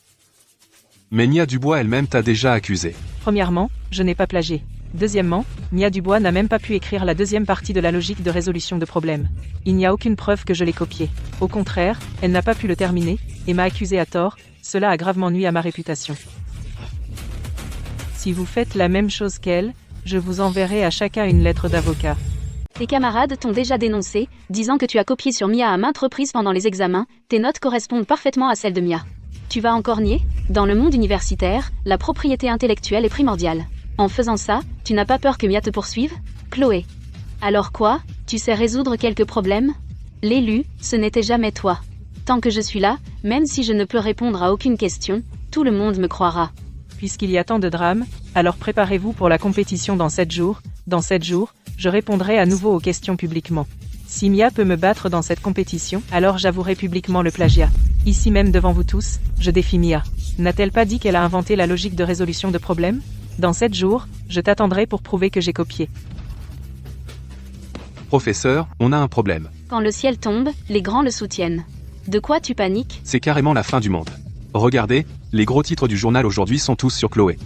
Mais Mia Dubois elle-même t'a déjà accusé. Premièrement, je n'ai pas plagié. Deuxièmement, Mia Dubois n'a même pas pu écrire la deuxième partie de la logique de résolution de problèmes. Il n'y a aucune preuve que je l'ai copié. Au contraire, elle n'a pas pu le terminer, et m'a accusé à tort, cela a gravement nui à ma réputation. Si vous faites la même chose qu'elle, Je vous enverrai à chacun une lettre d'avocat. Tes camarades t'ont déjà dénoncé, disant que tu as copié sur Mia à maintes reprises pendant les examens, tes notes correspondent parfaitement à celles de Mia. Tu vas encore nier? Dans le monde universitaire, la propriété intellectuelle est primordiale. En faisant ça, tu n'as pas peur que Mia te poursuive? Chloé. Alors quoi? Tu sais résoudre quelques problèmes? L'élu, ce n'était jamais toi. Tant que je suis là, même si je ne peux répondre à aucune question, tout le monde me croira. Puisqu'il y a tant de drames, alors préparez-vous pour la compétition dans 7 jours. Dans 7 jours, je répondrai à nouveau aux questions publiquement. Si Mia peut me battre dans cette compétition, alors j'avouerai publiquement le plagiat. Ici même devant vous tous, je défie Mia. N'a-t-elle pas dit qu'elle a inventé la logique de résolution de problèmes? Dans 7 jours, je t'attendrai pour prouver que j'ai copié. Professeur, on a un problème. Quand le ciel tombe, les grands le soutiennent. De quoi tu paniques? C'est carrément la fin du monde. Regardez, les gros titres du journal aujourd'hui sont tous sur Chloé.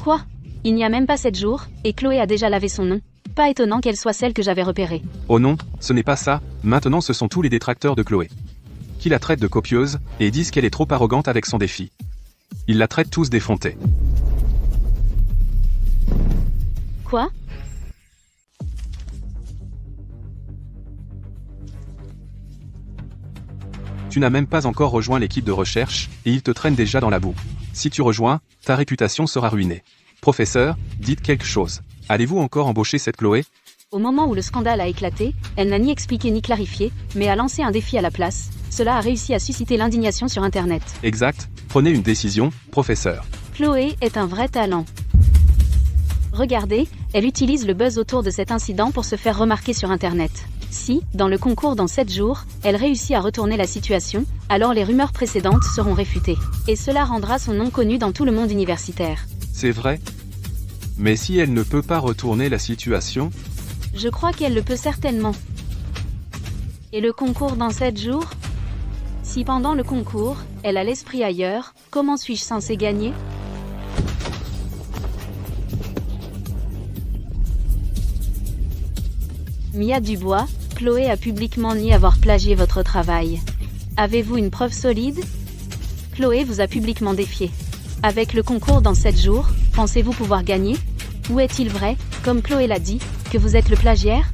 Quoi? Il n'y a même pas 7 jours, et Chloé a déjà lavé son nom. Pas étonnant qu'elle soit celle que j'avais repérée. Oh non, ce n'est pas ça, maintenant ce sont tous les détracteurs de Chloé. Qui la traitent de copieuse, et disent qu'elle est trop arrogante avec son défi. Ils la traitent tous d'effrontée. Quoi? Tu n'as même pas encore rejoint l'équipe de recherche, et ils te traînent déjà dans la boue. Si tu rejoins, ta réputation sera ruinée. Professeur, dites quelque chose. Allez-vous encore embaucher cette Chloé? Au moment où le scandale a éclaté, elle n'a ni expliqué ni clarifié, mais a lancé un défi à la place. Cela a réussi à susciter l'indignation sur Internet. Exact, prenez une décision, professeur. Chloé est un vrai talent. Regardez, elle utilise le buzz autour de cet incident pour se faire remarquer sur Internet. Si, dans le concours dans 7 jours, elle réussit à retourner la situation, alors les rumeurs précédentes seront réfutées. Et cela rendra son nom connu dans tout le monde universitaire. C'est vrai? Mais si elle ne peut pas retourner la situation? Je crois qu'elle le peut certainement. Et le concours dans 7 jours? Si pendant le concours, elle a l'esprit ailleurs, comment suis-je censé gagner? Mia Dubois, Chloé a publiquement nié avoir plagié votre travail. Avez-vous une preuve solide? Chloé vous a publiquement défié. Avec le concours dans 7 jours, pensez-vous pouvoir gagner? Ou est-il vrai, comme Chloé l'a dit, que vous êtes le plagiaire?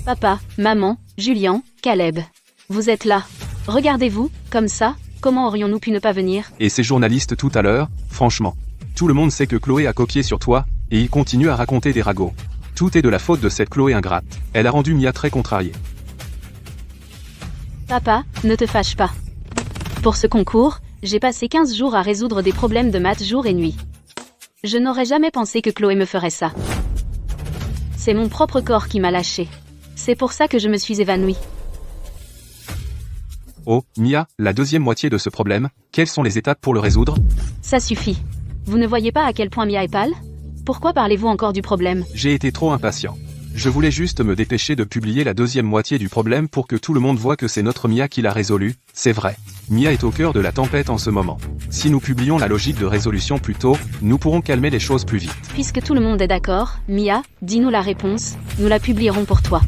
Papa, maman, Julien, Caleb. Vous êtes là. Regardez-vous, comme ça, comment aurions-nous pu ne pas venir? Et ces journalistes tout à l'heure, franchement. Tout le monde sait que Chloé a copié sur toi, et il continue à raconter des ragots. Tout est de la faute de cette Chloé ingrate. Elle a rendu Mia très contrariée. Papa, ne te fâche pas. Pour ce concours, j'ai passé 15 jours à résoudre des problèmes de maths jour et nuit. Je n'aurais jamais pensé que Chloé me ferait ça. C'est mon propre corps qui m'a lâché. C'est pour ça que je me suis évanouie. Oh, Mia, la deuxième moitié de ce problème, quelles sont les étapes pour le résoudre? Ça suffit. Vous ne voyez pas à quel point Mia est pâle? Pourquoi parlez-vous encore du problème? J'ai été trop impatient. Je voulais juste me dépêcher de publier la deuxième moitié du problème pour que tout le monde voit que c'est notre Mia qui l'a résolu, c'est vrai. Mia est au cœur de la tempête en ce moment. Si nous publions la logique de résolution plus tôt, nous pourrons calmer les choses plus vite. Puisque tout le monde est d'accord, Mia, dis-nous la réponse, nous la publierons pour toi.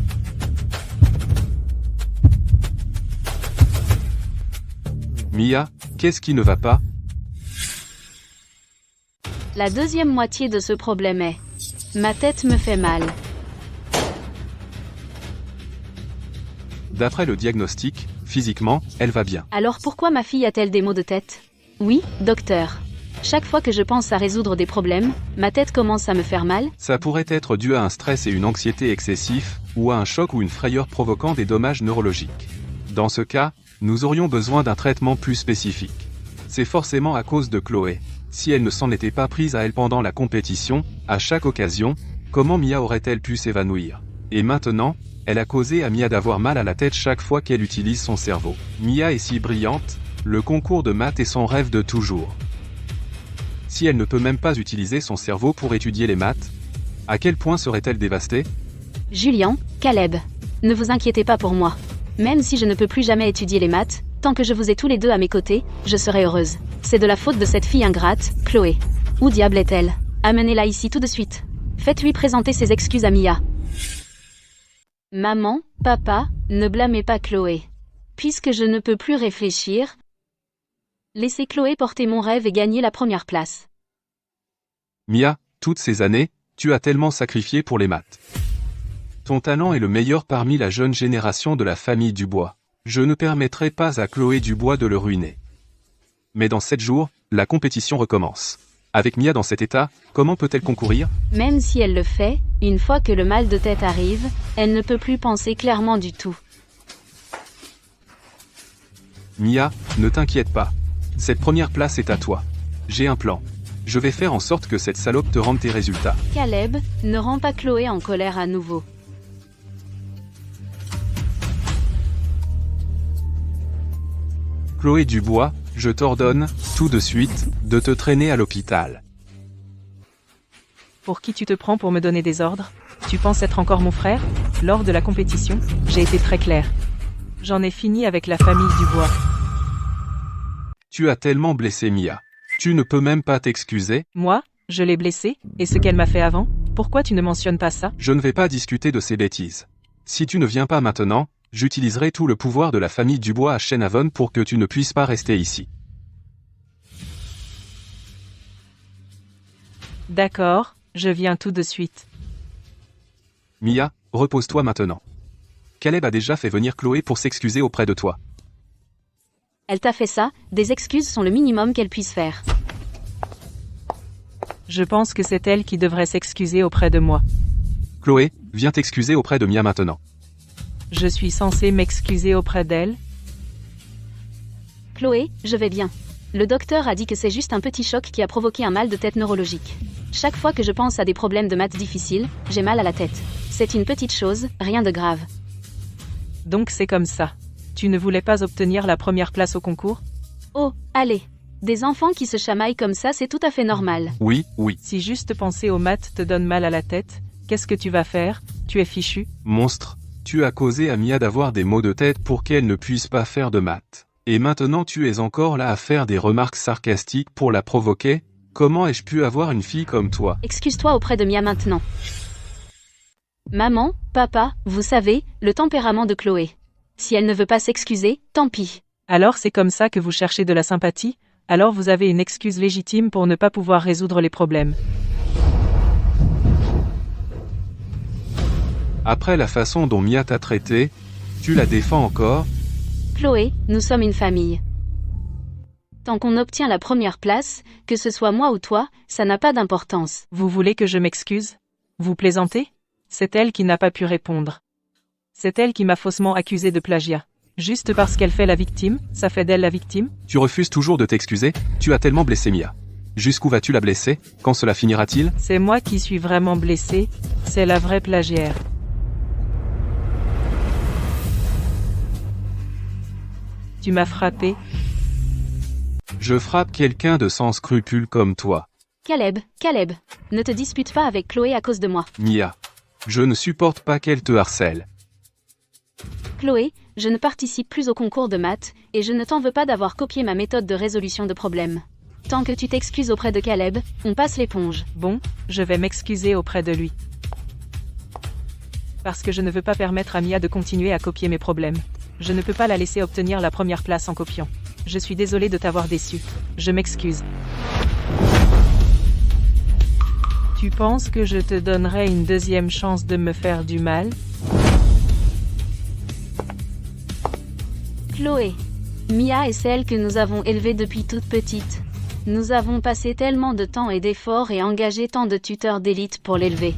Mia, qu'est-ce qui ne va pas? La deuxième moitié de ce problème est... Ma tête me fait mal. D'après le diagnostic, physiquement, elle va bien. Alors pourquoi ma fille a-t-elle des maux de tête? Oui, docteur. Chaque fois que je pense à résoudre des problèmes, ma tête commence à me faire mal. Ça pourrait être dû à un stress et une anxiété excessifs, ou à un choc ou une frayeur provoquant des dommages neurologiques. Dans ce cas, nous aurions besoin d'un traitement plus spécifique. C'est forcément à cause de Chloé. Si elle ne s'en était pas prise à elle pendant la compétition, à chaque occasion, comment Mia aurait-elle pu s'évanouir? Et maintenant, elle a causé à Mia d'avoir mal à la tête chaque fois qu'elle utilise son cerveau. Mia est si brillante, le concours de maths est son rêve de toujours. Si elle ne peut même pas utiliser son cerveau pour étudier les maths, à quel point serait-elle dévastée? Julien, Caleb. Ne vous inquiétez pas pour moi. Même si je ne peux plus jamais étudier les maths, tant que je vous ai tous les deux à mes côtés, je serai heureuse. C'est de la faute de cette fille ingrate, Chloé. Où diable est-elle? Amenez-la ici tout de suite. Faites-lui présenter ses excuses à Mia. Maman, papa, ne blâmez pas Chloé. Puisque je ne peux plus réfléchir, laissez Chloé porter mon rêve et gagner la première place. Mia, toutes ces années, tu as tellement sacrifié pour les maths. Ton talent est le meilleur parmi la jeune génération de la famille Dubois. Je ne permettrai pas à Chloé Dubois de le ruiner. Mais dans 7 jours, la compétition recommence. Avec Mia dans cet état, comment peut-elle concourir? Même si elle le fait, une fois que le mal de tête arrive, elle ne peut plus penser clairement du tout. Mia, ne t'inquiète pas. Cette première place est à toi. J'ai un plan. Je vais faire en sorte que cette salope te rende tes résultats. Caleb, ne rends pas Chloé en colère à nouveau. Chloé Dubois, je t'ordonne, tout de suite, de te traîner à l'hôpital. Pour qui tu te prends pour me donner des ordres? Tu penses être encore mon frère? Lors de la compétition, j'ai été très clair. J'en ai fini avec la famille Dubois. Tu as tellement blessé Mia. Tu ne peux même pas t'excuser? Moi, je l'ai blessée, et ce qu'elle m'a fait avant? Pourquoi tu ne mentionnes pas ça? Je ne vais pas discuter de ces bêtises. Si tu ne viens pas maintenant, j'utiliserai tout le pouvoir de la famille Dubois à Shenhaven pour que tu ne puisses pas rester ici. D'accord, je viens tout de suite. Mia, repose-toi maintenant. Caleb a déjà fait venir Chloé pour s'excuser auprès de toi. Elle t'a fait ça, des excuses sont le minimum qu'elle puisse faire. Je pense que c'est elle qui devrait s'excuser auprès de moi. Chloé, viens t'excuser auprès de Mia maintenant. Je suis censée m'excuser auprès d'elle? Chloé, je vais bien. Le docteur a dit que c'est juste un petit choc qui a provoqué un mal de tête neurologique. Chaque fois que je pense à des problèmes de maths difficiles, j'ai mal à la tête. C'est une petite chose, rien de grave. Donc c'est comme ça. Tu ne voulais pas obtenir la première place au concours? Oh, allez. Des enfants qui se chamaillent comme ça, c'est tout à fait normal. Oui, oui. Si juste penser aux maths te donne mal à la tête, qu'est-ce que tu vas faire? Tu es fichu? Monstre, tu as causé à Mia d'avoir des maux de tête pour qu'elle ne puisse pas faire de maths. Et maintenant tu es encore là à faire des remarques sarcastiques pour la provoquer? Comment ai-je pu avoir une fille comme toi? Excuse-toi auprès de Mia maintenant. Maman, papa, vous savez, le tempérament de Chloé. Si elle ne veut pas s'excuser, tant pis. Alors c'est comme ça que vous cherchez de la sympathie? Alors vous avez une excuse légitime pour ne pas pouvoir résoudre les problèmes. Après la façon dont Mia t'a traité, tu la défends encore? Chloé, nous sommes une famille. Tant qu'on obtient la première place, que ce soit moi ou toi, ça n'a pas d'importance. Vous voulez que je m'excuse? Vous plaisantez? C'est elle qui n'a pas pu répondre. C'est elle qui m'a faussement accusé de plagiat. Juste parce qu'elle fait la victime, ça fait d'elle la victime? Tu refuses toujours de t'excuser? Tu as tellement blessé Mia. Jusqu'où vas-tu la blesser? Quand cela finira-t-il? C'est moi qui suis vraiment blessé, c'est la vraie plagiaire. Tu m'as frappé. Je frappe quelqu'un de sans scrupules comme toi. Caleb, ne te dispute pas avec Chloé à cause de moi. Mia, je ne supporte pas qu'elle te harcèle. Chloé, je ne participe plus au concours de maths, et je ne t'en veux pas d'avoir copié ma méthode de résolution de problèmes. Tant que tu t'excuses auprès de Caleb, on passe l'éponge. Bon, je vais m'excuser auprès de lui. Parce que je ne veux pas permettre à Mia de continuer à copier mes problèmes. Je ne peux pas la laisser obtenir la première place en copiant. Je suis désolée de t'avoir déçu. Je m'excuse. Tu penses que je te donnerai une deuxième chance de me faire du mal? Chloé. Mia est celle que nous avons élevée depuis toute petite. Nous avons passé tellement de temps et d'efforts et engagé tant de tuteurs d'élite pour l'élever.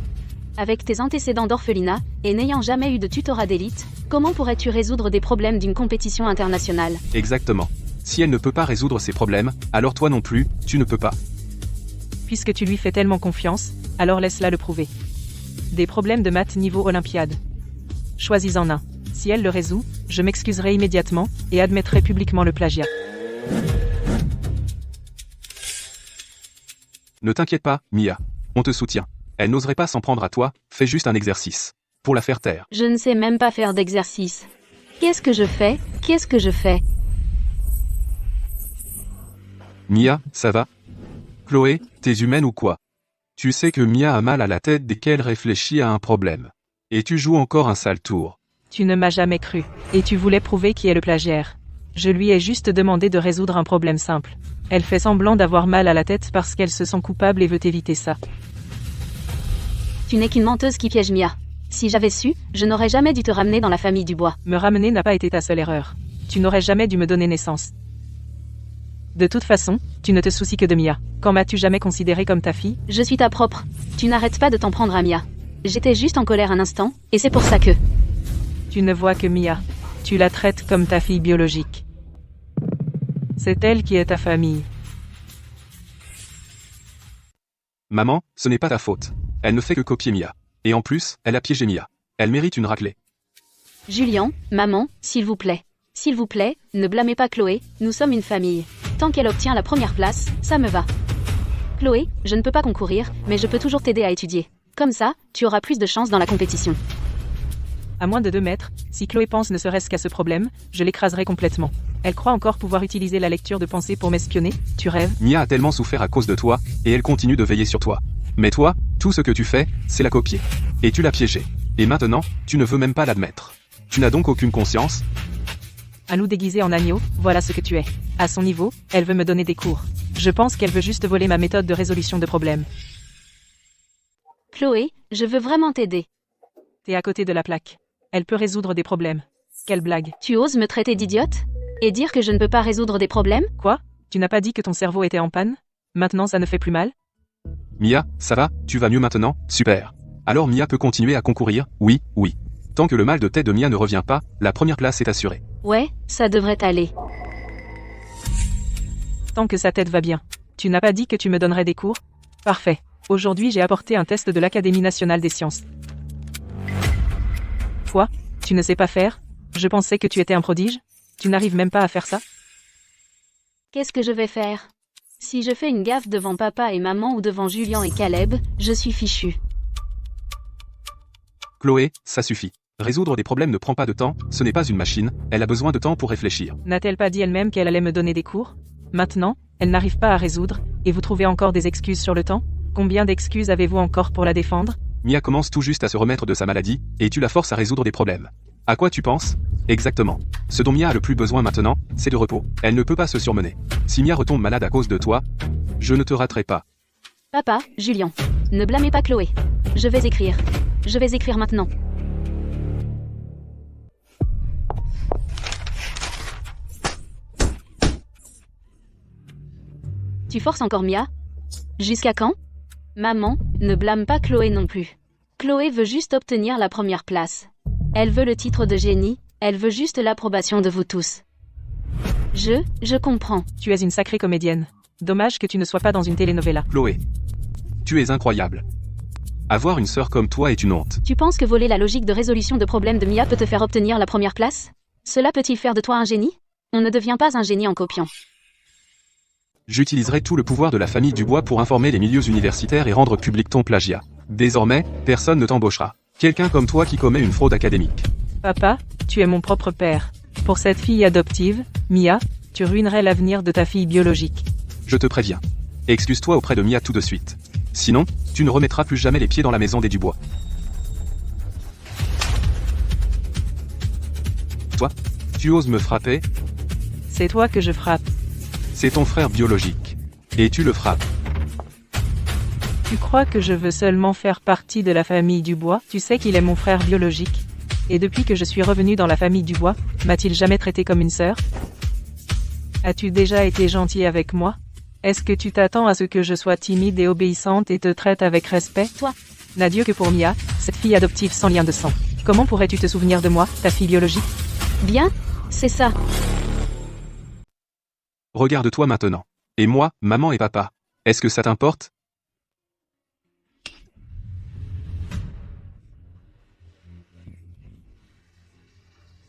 Avec tes antécédents d'orphelinat, et n'ayant jamais eu de tutorat d'élite, comment pourrais-tu résoudre des problèmes d'une compétition internationale? Exactement. Si elle ne peut pas résoudre ses problèmes, alors toi non plus, tu ne peux pas. Puisque tu lui fais tellement confiance, alors laisse-la le prouver. Des problèmes de maths niveau Olympiade. Choisis-en un. Si elle le résout, je m'excuserai immédiatement, et admettrai publiquement le plagiat. Ne t'inquiète pas, Mia. On te soutient. Elle n'oserait pas s'en prendre à toi, fais juste un exercice. Pour la faire taire. Je ne sais même pas faire d'exercice. Qu'est-ce que je fais? Mia, ça va? Chloé, t'es humaine ou quoi? Tu sais que Mia a mal à la tête dès qu'elle réfléchit à un problème. Et tu joues encore un sale tour. Tu ne m'as jamais cru. Et tu voulais prouver qui est le plagiaire. Je lui ai juste demandé de résoudre un problème simple. Elle fait semblant d'avoir mal à la tête parce qu'elle se sent coupable et veut éviter ça. Tu n'es qu'une menteuse qui piège Mia. Si j'avais su, je n'aurais jamais dû te ramener dans la famille du bois. Me ramener n'a pas été ta seule erreur. Tu n'aurais jamais dû me donner naissance. De toute façon, tu ne te soucies que de Mia. Quand m'as-tu jamais considérée comme ta fille? Je suis ta propre. Tu n'arrêtes pas de t'en prendre à Mia. J'étais juste en colère un instant, et c'est pour ça que... Tu ne vois que Mia. Tu la traites comme ta fille biologique. C'est elle qui est ta famille. Maman, ce n'est pas ta faute. Elle ne fait que copier Mia. Et en plus, elle a piégé Mia. Elle mérite une raclée. Julian, maman, s'il vous plaît. S'il vous plaît, ne blâmez pas Chloé, nous sommes une famille. Tant qu'elle obtient la première place, ça me va. Chloé, je ne peux pas concourir, mais je peux toujours t'aider à étudier. Comme ça, tu auras plus de chance dans la compétition. À moins de 2 mètres, si Chloé pense ne serait-ce qu'à ce problème, je l'écraserai complètement. Elle croit encore pouvoir utiliser la lecture de pensée pour m'espionner, tu rêves? Mia a tellement souffert à cause de toi, et elle continue de veiller sur toi. Mais toi, tout ce que tu fais, c'est la copier. Et tu l'as piégée. Et maintenant, tu ne veux même pas l'admettre. Tu n'as donc aucune conscience? Un loup déguisé en agneau, voilà ce que tu es. À son niveau, elle veut me donner des cours. Je pense qu'elle veut juste voler ma méthode de résolution de problèmes. Chloé, je veux vraiment t'aider. T'es à côté de la plaque. Elle peut résoudre des problèmes. Quelle blague. Tu oses me traiter d'idiote? Et dire que je ne peux pas résoudre des problèmes? Quoi? Tu n'as pas dit que ton cerveau était en panne? Maintenant ça ne fait plus mal? Mia, ça va? Tu vas mieux maintenant? Super. Alors Mia peut continuer à concourir? Oui, oui. Tant que le mal de tête de Mia ne revient pas, la première place est assurée. Ouais, ça devrait aller. Tant que sa tête va bien. Tu n'as pas dit que tu me donnerais des cours? Parfait. Aujourd'hui j'ai apporté un test de l'Académie nationale des sciences. Quoi? Tu ne sais pas faire? Je pensais que tu étais un prodige? Tu n'arrives même pas à faire ça? Qu'est-ce que je vais faire? Si je fais une gaffe devant papa et maman ou devant Julian et Caleb, je suis fichu. Chloé, ça suffit. Résoudre des problèmes ne prend pas de temps, ce n'est pas une machine, elle a besoin de temps pour réfléchir. N'a-t-elle pas dit elle-même qu'elle allait me donner des cours? Maintenant, elle n'arrive pas à résoudre, et vous trouvez encore des excuses sur le temps? Combien d'excuses avez-vous encore pour la défendre? Mia commence tout juste à se remettre de sa maladie, et tu la forces à résoudre des problèmes. À quoi tu penses? Exactement. Ce dont Mia a le plus besoin maintenant, c'est de repos. Elle ne peut pas se surmener. Si Mia retombe malade à cause de toi, je ne te raterai pas. Papa, Julian, ne blâmez pas Chloé. Je vais écrire. Je vais écrire maintenant. Tu forces encore Mia? Jusqu'à quand? Maman, ne blâme pas Chloé non plus. Chloé veut juste obtenir la première place. Elle veut le titre de génie, elle veut juste l'approbation de vous tous. Je comprends. Tu es une sacrée comédienne. Dommage que tu ne sois pas dans une telenovela. Chloé, tu es incroyable. Avoir une sœur comme toi est une honte. Tu penses que voler la logique de résolution de problèmes de Mia peut te faire obtenir la première place? Cela peut-il faire de toi un génie? On ne devient pas un génie en copiant. J'utiliserai tout le pouvoir de la famille Dubois pour informer les milieux universitaires et rendre public ton plagiat. Désormais, personne ne t'embauchera. Quelqu'un comme toi qui commet une fraude académique. Papa, tu es mon propre père. Pour cette fille adoptive, Mia, tu ruinerais l'avenir de ta fille biologique. Je te préviens. Excuse-toi auprès de Mia tout de suite. Sinon, tu ne remettras plus jamais les pieds dans la maison des Dubois. Toi, tu oses me frapper? C'est toi que je frappe. C'est ton frère biologique. Et tu le frappes. Tu crois que je veux seulement faire partie de la famille Dubois? Tu sais qu'il est mon frère biologique. Et depuis que je suis revenue dans la famille Dubois, m'a-t-il jamais traité comme une sœur? As-tu déjà été gentil avec moi? Est-ce que tu t'attends à ce que je sois timide et obéissante et te traite avec respect? Toi. N'adieu que pour Mia, cette fille adoptive sans lien de sang. Comment pourrais-tu te souvenir de moi, ta fille biologique? Bien, c'est ça. Regarde-toi maintenant. Et moi, maman et papa. Est-ce que ça t'importe?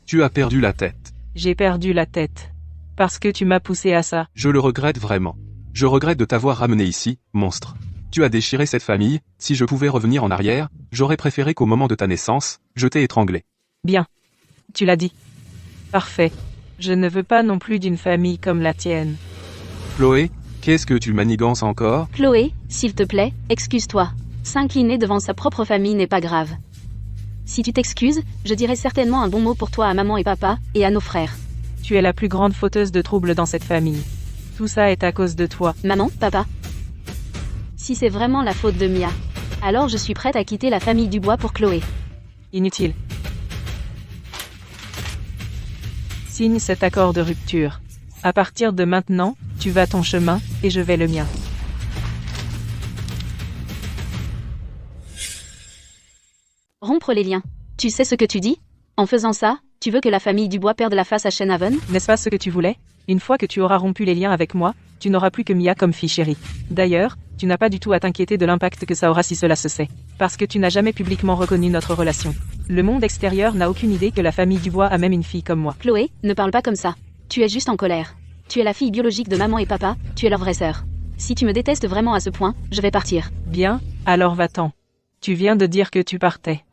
Tu as perdu la tête. J'ai perdu la tête. Parce que tu m'as poussé à ça. Je le regrette vraiment. Je regrette de t'avoir ramené ici, monstre. Tu as déchiré cette famille, si je pouvais revenir en arrière, j'aurais préféré qu'au moment de ta naissance, je t'ai étranglé. Bien. Tu l'as dit. Parfait. Je ne veux pas non plus d'une famille comme la tienne. Chloé, qu'est-ce que tu manigances encore? Chloé, s'il te plaît, excuse-toi. S'incliner devant sa propre famille n'est pas grave. Si tu t'excuses, je dirai certainement un bon mot pour toi à maman et papa, et à nos frères. Tu es la plus grande fauteuse de troubles dans cette famille. Tout ça est à cause de toi. Maman, papa. Si c'est vraiment la faute de Mia, alors je suis prête à quitter la famille Dubois pour Chloé. Inutile. Signe cet accord de rupture. À partir de maintenant, tu vas ton chemin, et je vais le mien. Rompre les liens. Tu sais ce que tu dis? En faisant ça, tu veux que la famille Dubois perde la face à Shenhaven? N'est-ce pas ce que tu voulais? Une fois que tu auras rompu les liens avec moi, tu n'auras plus que Mia comme fille chérie. D'ailleurs, tu n'as pas du tout à t'inquiéter de l'impact que ça aura si cela se sait. Parce que tu n'as jamais publiquement reconnu notre relation. Le monde extérieur n'a aucune idée que la famille Dubois a même une fille comme moi. Chloé, ne parle pas comme ça. Tu es juste en colère. Tu es la fille biologique de maman et papa, tu es leur vraie sœur. Si tu me détestes vraiment à ce point, je vais partir. Bien, alors va-t'en. Tu viens de dire que tu partais.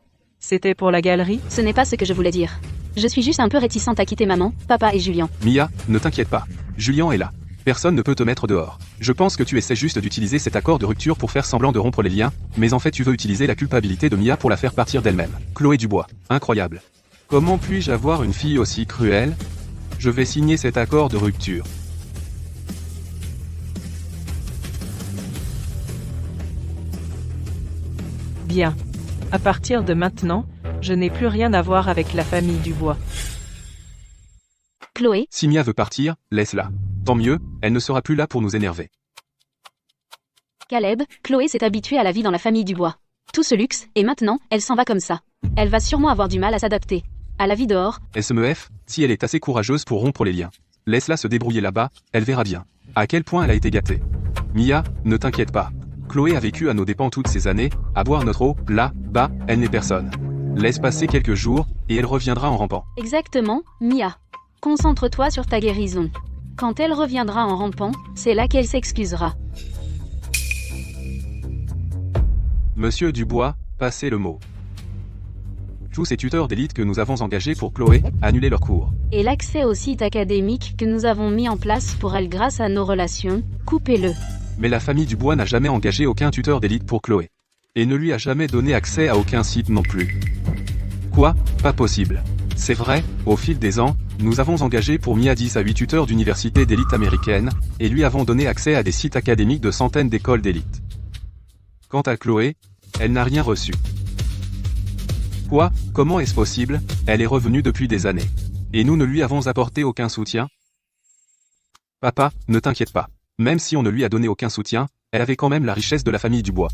C'était pour la galerie? Ce n'est pas ce que je voulais dire. Je suis juste un peu réticente à quitter maman, papa et Julien. Mia, ne t'inquiète pas. Julien est là. Personne ne peut te mettre dehors. Je pense que tu essaies juste d'utiliser cet accord de rupture pour faire semblant de rompre les liens, mais en fait tu veux utiliser la culpabilité de Mia pour la faire partir d'elle-même. Chloé Dubois. Incroyable. Comment puis-je avoir une fille aussi cruelle? Je vais signer cet accord de rupture. Bien. À partir de maintenant, je n'ai plus rien à voir avec la famille Dubois. Chloé, Si Mia veut partir, laisse-la. Tant mieux, elle ne sera plus là pour nous énerver. Caleb, Chloé s'est habituée à la vie dans la famille Dubois. Tout ce luxe, et maintenant, elle s'en va comme ça. Elle va sûrement avoir du mal à s'adapter. À la vie dehors, SMEF, si elle est assez courageuse pour rompre les liens. Laisse-la se débrouiller là-bas, elle verra bien. À quel point elle a été gâtée. Mia, ne t'inquiète pas. Chloé a vécu à nos dépens toutes ces années, à boire notre eau, là, bas, elle n'est personne. Laisse passer quelques jours, et elle reviendra en rampant. exactement, Mia. Concentre-toi sur ta guérison. Quand elle reviendra en rampant, c'est là qu'elle s'excusera. Monsieur Dubois, passez le mot. Tous ces tuteurs d'élite que nous avons engagés pour Chloé, annulez leurs cours. Et l'accès au site académique que nous avons mis en place pour elle grâce à nos relations, coupez-le. Mais la famille Dubois n'a jamais engagé aucun tuteur d'élite pour Chloé. Et ne lui a jamais donné accès à aucun site non plus. Quoi? Pas possible. C'est vrai, au fil des ans, nous avons engagé pour Mia 10 à 8 tuteurs d'universités d'élite américaines, et lui avons donné accès à des sites académiques de centaines d'écoles d'élite. Quant à Chloé, elle n'a rien reçu. Quoi? Comment est-ce possible? Elle est revenue depuis des années. Et nous ne lui avons apporté aucun soutien? Papa, ne t'inquiète pas. Même si on ne lui a donné aucun soutien, elle avait quand même la richesse de la famille Dubois.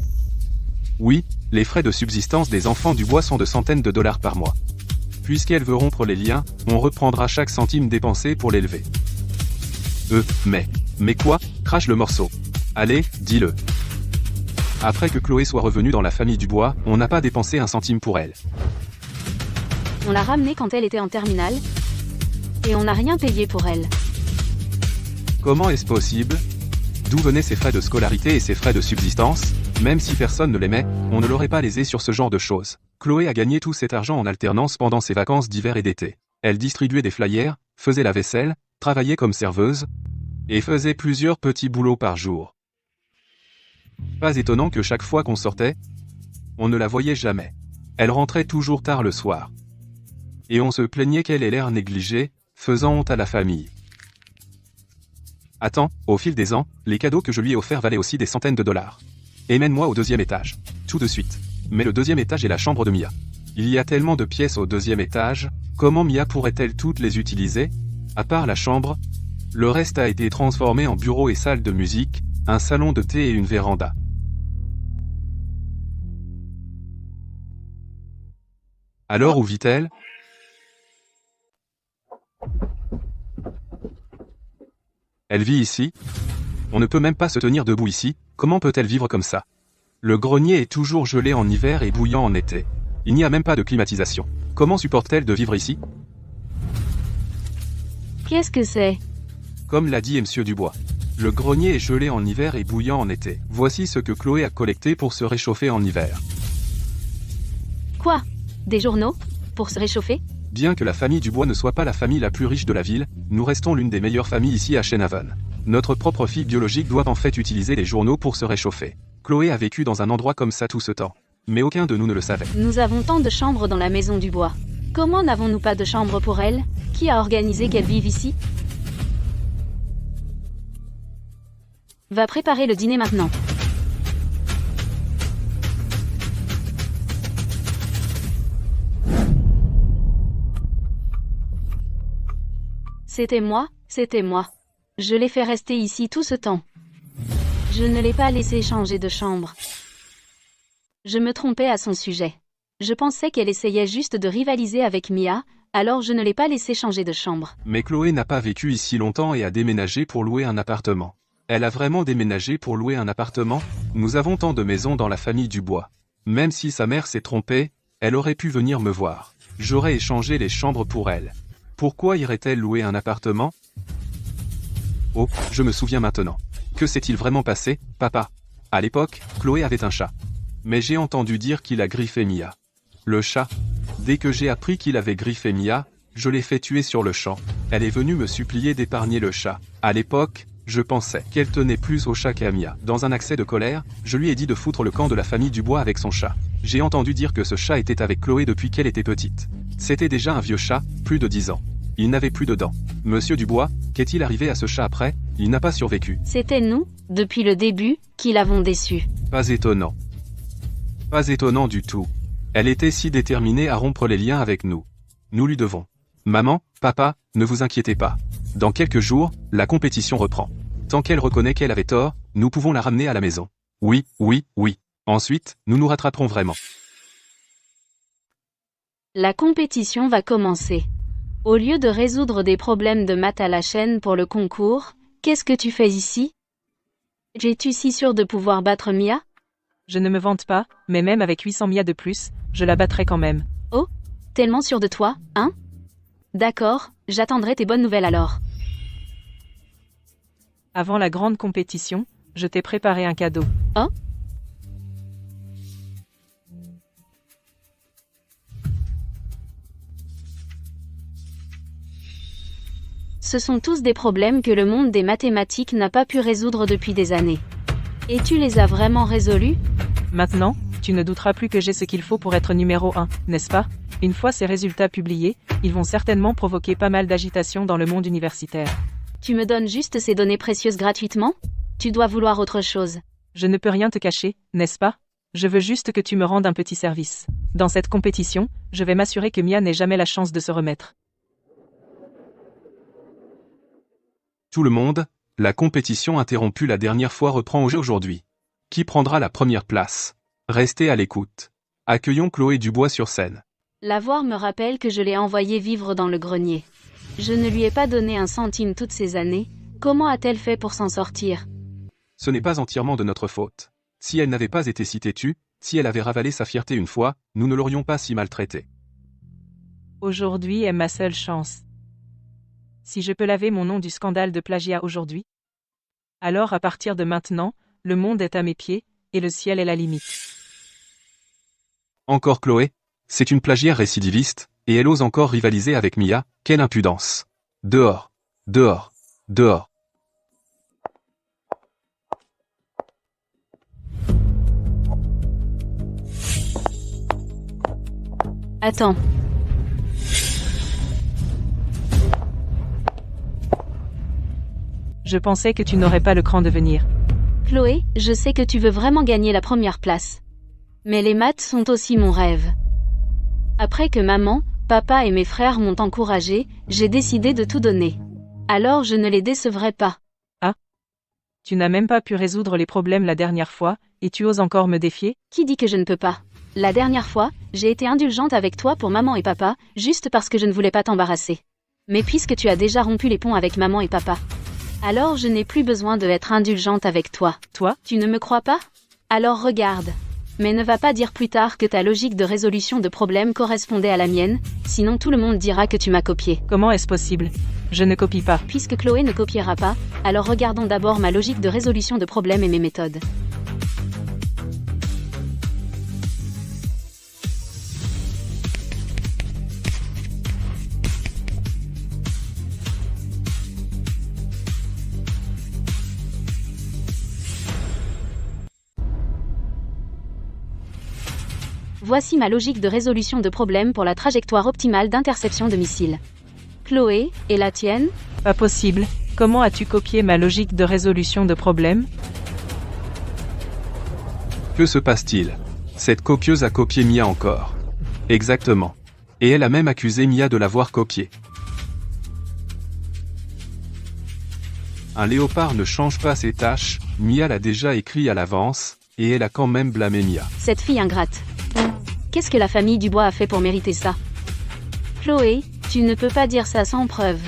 Oui, les frais de subsistance des enfants Dubois sont de centaines de dollars par mois. Puisqu'elle veut rompre les liens, on reprendra chaque centime dépensé pour l'élever. Mais quoi? Crache le morceau. Allez, dis-le. Après que Chloé soit revenue dans la famille Dubois, on n'a pas dépensé un centime pour elle. On l'a ramenée quand elle était en terminale, et on n'a rien payé pour elle. Comment est-ce possible? D'où venaient ses frais de scolarité et ses frais de subsistance? Même si personne ne l'aimait, on ne l'aurait pas lésé sur ce genre de choses. Chloé a gagné tout cet argent en alternance pendant ses vacances d'hiver et d'été. Elle distribuait des flyers, faisait la vaisselle, travaillait comme serveuse, et faisait plusieurs petits boulots par jour. Pas étonnant que chaque fois qu'on sortait, on ne la voyait jamais. Elle rentrait toujours tard le soir. Et on se plaignait qu'elle ait l'air négligée, faisant honte à la famille. Attends, au fil des ans, les cadeaux que je lui ai offerts valaient aussi des centaines de dollars. Emmène-moi au 2e étage. Tout de suite. Mais le 2e étage est la chambre de Mia. Il y a tellement de pièces au 2e étage, comment Mia pourrait-elle toutes les utiliser? À part la chambre, le reste a été transformé en bureau et salle de musique, un salon de thé et une véranda. Alors où vit-elle? Elle vit ici? On ne peut même pas se tenir debout ici, comment peut-elle vivre comme ça? Le grenier est toujours gelé en hiver et bouillant en été. Il n'y a même pas de climatisation. Comment supporte-t-elle de vivre ici? Qu'est-ce que c'est? Comme l'a dit M. Dubois. Le grenier est gelé en hiver et bouillant en été. Voici ce que Chloé a collecté pour se réchauffer en hiver. Quoi? Des journaux? Pour se réchauffer? Bien que la famille Dubois ne soit pas la famille la plus riche de la ville, nous restons l'une des meilleures familles ici à Shenhaven. Notre propre fille biologique doit en fait utiliser les journaux pour se réchauffer. Chloé a vécu dans un endroit comme ça tout ce temps. Mais aucun de nous ne le savait. Nous avons tant de chambres dans la maison du bois. Comment n'avons-nous pas de chambre pour elle? Qui a organisé qu'elle vive ici? Va préparer le dîner maintenant. C'était moi. Je l'ai fait rester ici tout ce temps. Je ne l'ai pas laissé changer de chambre. Je me trompais à son sujet. Je pensais qu'elle essayait juste de rivaliser avec Mia, alors je ne l'ai pas laissé changer de chambre. Mais Chloé n'a pas vécu ici longtemps et a déménagé pour louer un appartement. Elle a vraiment déménagé pour louer un appartement? Nous avons tant de maisons dans la famille Dubois. Même si sa mère s'est trompée, elle aurait pu venir me voir. J'aurais échangé les chambres pour elle. Pourquoi irait-elle louer un appartement? Oh, je me souviens maintenant. Que s'est-il vraiment passé, papa? À l'époque, Chloé avait un chat. Mais j'ai entendu dire qu'il a griffé Mia. Le chat. Dès que j'ai appris qu'il avait griffé Mia, je l'ai fait tuer sur le champ. Elle est venue me supplier d'épargner le chat. À l'époque, je pensais qu'elle tenait plus au chat qu'à Mia. Dans un accès de colère, je lui ai dit de foutre le camp de la famille Dubois avec son chat. J'ai entendu dire que ce chat était avec Chloé depuis qu'elle était petite. C'était déjà un vieux chat, plus de 10 ans. Il n'avait plus de dents. Monsieur Dubois, qu'est-il arrivé à ce chat après? Il n'a pas survécu. C'était nous, depuis le début, qui l'avons déçu. Pas étonnant. Pas étonnant du tout. Elle était si déterminée à rompre les liens avec nous. Nous lui devons. Maman, papa, ne vous inquiétez pas. Dans quelques jours, la compétition reprend. Tant qu'elle reconnaît qu'elle avait tort, nous pouvons la ramener à la maison. Oui. Ensuite, nous nous rattraperons vraiment. La compétition va commencer. Au lieu de résoudre des problèmes de maths à la chaîne pour le concours, qu'est-ce que tu fais ici? Es-tu si sûr de pouvoir battre Mia? Je ne me vante pas, mais même avec 800 Mia de plus, je la battrai quand même. Oh, tellement sûr de toi, hein? D'accord, j'attendrai tes bonnes nouvelles alors. Avant la grande compétition, je t'ai préparé un cadeau. Oh? Ce sont tous des problèmes que le monde des mathématiques n'a pas pu résoudre depuis des années. Et tu les as vraiment résolus? Maintenant, tu ne douteras plus que j'ai ce qu'il faut pour être numéro 1, n'est-ce pas? Une fois ces résultats publiés, ils vont certainement provoquer pas mal d'agitation dans le monde universitaire. Tu me donnes juste ces données précieuses gratuitement? Tu dois vouloir autre chose. Je ne peux rien te cacher, n'est-ce pas? Je veux juste que tu me rendes un petit service. Dans cette compétition, je vais m'assurer que Mia n'ait jamais la chance de se remettre. Tout le monde, la compétition interrompue la dernière fois reprend aujourd'hui. Qui prendra la première place? Restez à l'écoute. Accueillons Chloé Dubois sur scène. La voir me rappelle que je l'ai envoyée vivre dans le grenier. Je ne lui ai pas donné un centime toutes ces années. Comment a-t-elle fait pour s'en sortir? Ce n'est pas entièrement de notre faute. Si elle n'avait pas été si têtue, si elle avait ravalé sa fierté une fois, nous ne l'aurions pas si maltraitée. Aujourd'hui est ma seule chance. Si je peux laver mon nom du scandale de plagiat aujourd'hui, alors à partir de maintenant, le monde est à mes pieds, et le ciel est la limite. Encore Chloé? C'est une plagiaire récidiviste, et elle ose encore rivaliser avec Mia, quelle impudence. Dehors. Dehors. Dehors. Attends. Je pensais que tu n'aurais pas le cran de venir. Chloé, je sais que tu veux vraiment gagner la première place. Mais les maths sont aussi mon rêve. Après que maman, papa et mes frères m'ont encouragé, j'ai décidé de tout donner. Alors je ne les décevrai pas. Ah? Tu n'as même pas pu résoudre les problèmes la dernière fois, et tu oses encore me défier? Qui dit que je ne peux pas? La dernière fois, j'ai été indulgente avec toi pour maman et papa, juste parce que je ne voulais pas t'embarrasser. Mais puisque tu as déjà rompu les ponts avec maman et papa, alors je n'ai plus besoin de être indulgente avec toi. Toi? Tu ne me crois pas? Alors regarde. Mais ne va pas dire plus tard que ta logique de résolution de problèmes correspondait à la mienne, sinon tout le monde dira que tu m'as copié. Comment est-ce possible? Je ne copie pas. Puisque Chloé ne copiera pas, alors regardons d'abord ma logique de résolution de problèmes et mes méthodes. Voici ma logique de résolution de problème pour la trajectoire optimale d'interception de missiles. Chloé, et la tienne? Pas possible. Comment as-tu copié ma logique de résolution de problème? Que se passe-t-il? Cette copieuse a copié Mia encore. Exactement. Et elle a même accusé Mia de l'avoir copiée. Un léopard ne change pas ses tâches, Mia l'a déjà écrit à l'avance, et elle a quand même blâmé Mia. Cette fille ingrate. Qu'est-ce que la famille Dubois a fait pour mériter ça? Chloé, tu ne peux pas dire ça sans preuve.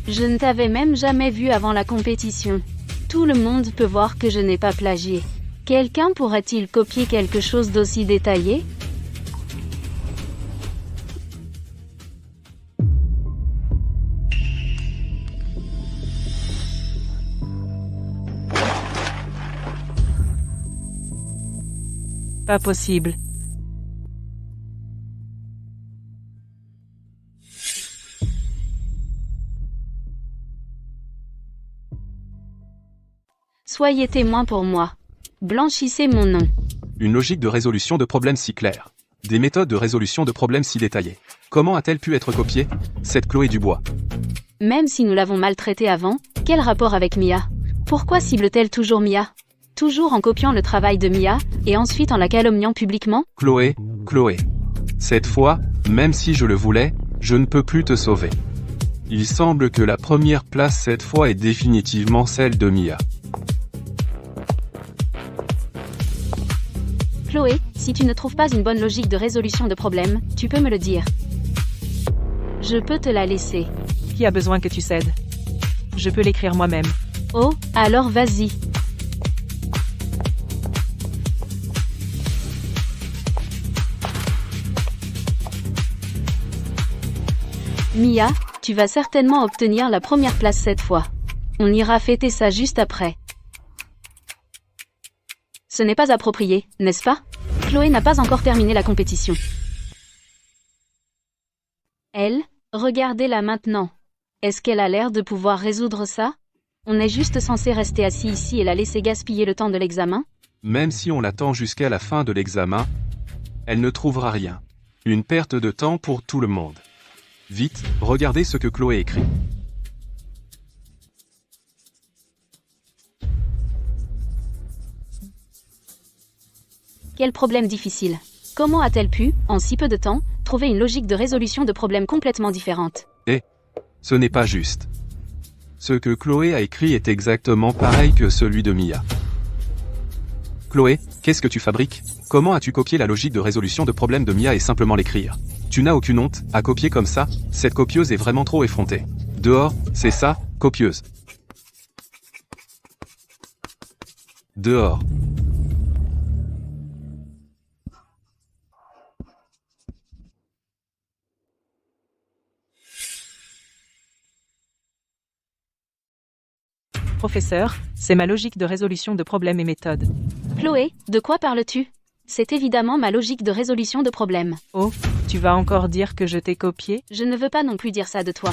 Je ne t'avais même jamais vu avant la compétition. Tout le monde peut voir que je n'ai pas plagié. Quelqu'un pourrait-il copier quelque chose d'aussi détaillé? Pas possible. Soyez témoin pour moi. Blanchissez mon nom. Une logique de résolution de problèmes si claire. Des méthodes de résolution de problèmes si détaillées. Comment a-t-elle pu être copiée? Cette Chloé Dubois. Même si nous l'avons maltraitée avant, quel rapport avec Mia? Pourquoi cible-t-elle toujours Mia? Toujours en copiant le travail de Mia, et ensuite en la calomniant publiquement? Chloé. Cette fois, même si je le voulais, je ne peux plus te sauver. Il semble que la première place cette fois est définitivement celle de Mia. Chloé, si tu ne trouves pas une bonne logique de résolution de problème, tu peux me le dire. Je peux te la laisser. Qui a besoin que tu cèdes? Je peux l'écrire moi-même. Oh, alors vas-y. Mia, tu vas certainement obtenir la première place cette fois. On ira fêter ça juste après. Ce n'est pas approprié, n'est-ce pas? Chloé n'a pas encore terminé la compétition. Elle, regardez-la maintenant. Est-ce qu'elle a l'air de pouvoir résoudre ça? On est juste censé rester assis ici et la laisser gaspiller le temps de l'examen? Même si on l'attend jusqu'à la fin de l'examen, elle ne trouvera rien. Une perte de temps pour tout le monde. Vite, regardez ce que Chloé écrit. Quel problème difficile. Comment a-t-elle pu, en si peu de temps, trouver une logique de résolution de problèmes complètement différente? Ce n'est pas juste. Ce que Chloé a écrit est exactement pareil que celui de Mia. Chloé, qu'est-ce que tu fabriques? Comment as-tu copié la logique de résolution de problèmes de Mia et simplement l'écrire? Tu n'as aucune honte à copier comme ça? Cette copieuse est vraiment trop effrontée. Dehors, c'est ça, copieuse. Dehors. Professeur, c'est ma logique de résolution de problèmes et méthode. Chloé, de quoi parles-tu? C'est évidemment ma logique de résolution de problèmes. Oh, tu vas encore dire que je t'ai copié? Je ne veux pas non plus dire ça de toi.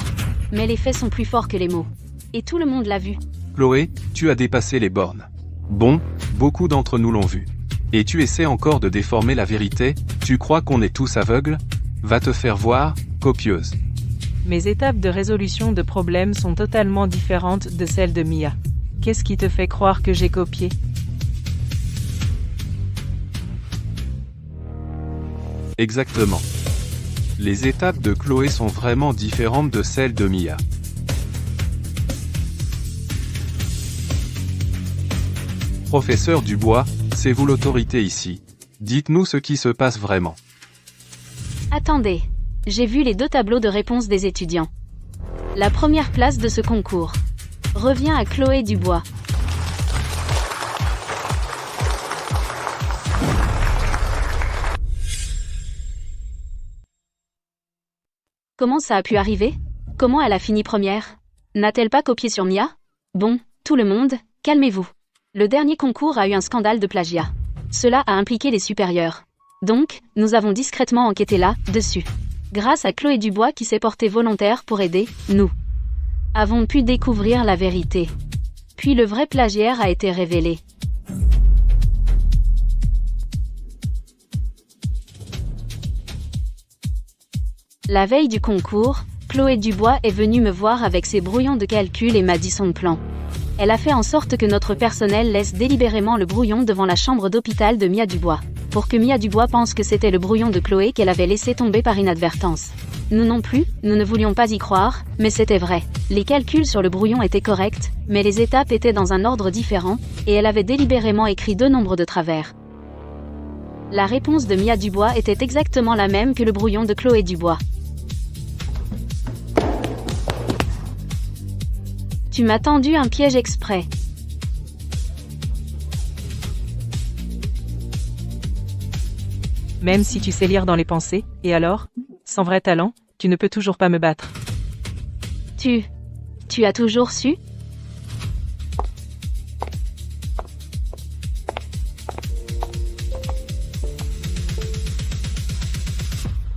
Mais les faits sont plus forts que les mots. Et tout le monde l'a vu. Chloé, tu as dépassé les bornes. Bon, beaucoup d'entre nous l'ont vu. Et tu essaies encore de déformer la vérité? Tu crois qu'on est tous aveugles? Va te faire voir, copieuse. Mes étapes de résolution de problèmes sont totalement différentes de celles de Mia. Qu'est-ce qui te fait croire que j'ai copié? Exactement. Les étapes de Chloé sont vraiment différentes de celles de Mia. Professeur Dubois, c'est vous l'autorité ici. Dites-nous ce qui se passe vraiment. Attendez. J'ai vu les 2 tableaux de réponse des étudiants. La première place de ce concours revient à Chloé Dubois. Comment ça a pu arriver? Comment elle a fini première? N'a-t-elle pas copié sur Mia? Bon, tout le monde, calmez-vous. Le dernier concours a eu un scandale de plagiat. Cela a impliqué les supérieurs. Donc, nous avons discrètement enquêté là-dessus. Grâce à Chloé Dubois qui s'est portée volontaire pour aider, nous avons pu découvrir la vérité. Puis le vrai plagiaire a été révélé. La veille du concours, Chloé Dubois est venue me voir avec ses brouillons de calcul et m'a dit son plan. Elle a fait en sorte que notre personnel laisse délibérément le brouillon devant la chambre d'hôpital de Mia Dubois, pour que Mia Dubois pense que c'était le brouillon de Chloé qu'elle avait laissé tomber par inadvertance. Nous non plus, nous ne voulions pas y croire, mais c'était vrai. Les calculs sur le brouillon étaient corrects, mais les étapes étaient dans un ordre différent, et elle avait délibérément écrit 2 nombres de travers. La réponse de Mia Dubois était exactement la même que le brouillon de Chloé Dubois. Tu m'as tendu un piège exprès. Même si tu sais lire dans les pensées, et alors, sans vrai talent, tu ne peux toujours pas me battre. Tu as toujours su?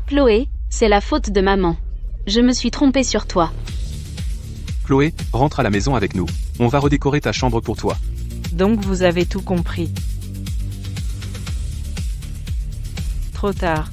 Chloé, c'est la faute de maman. Je me suis trompée sur toi. Chloé, rentre à la maison avec nous. On va redécorer ta chambre pour toi. Donc vous avez tout compris. Trop tard.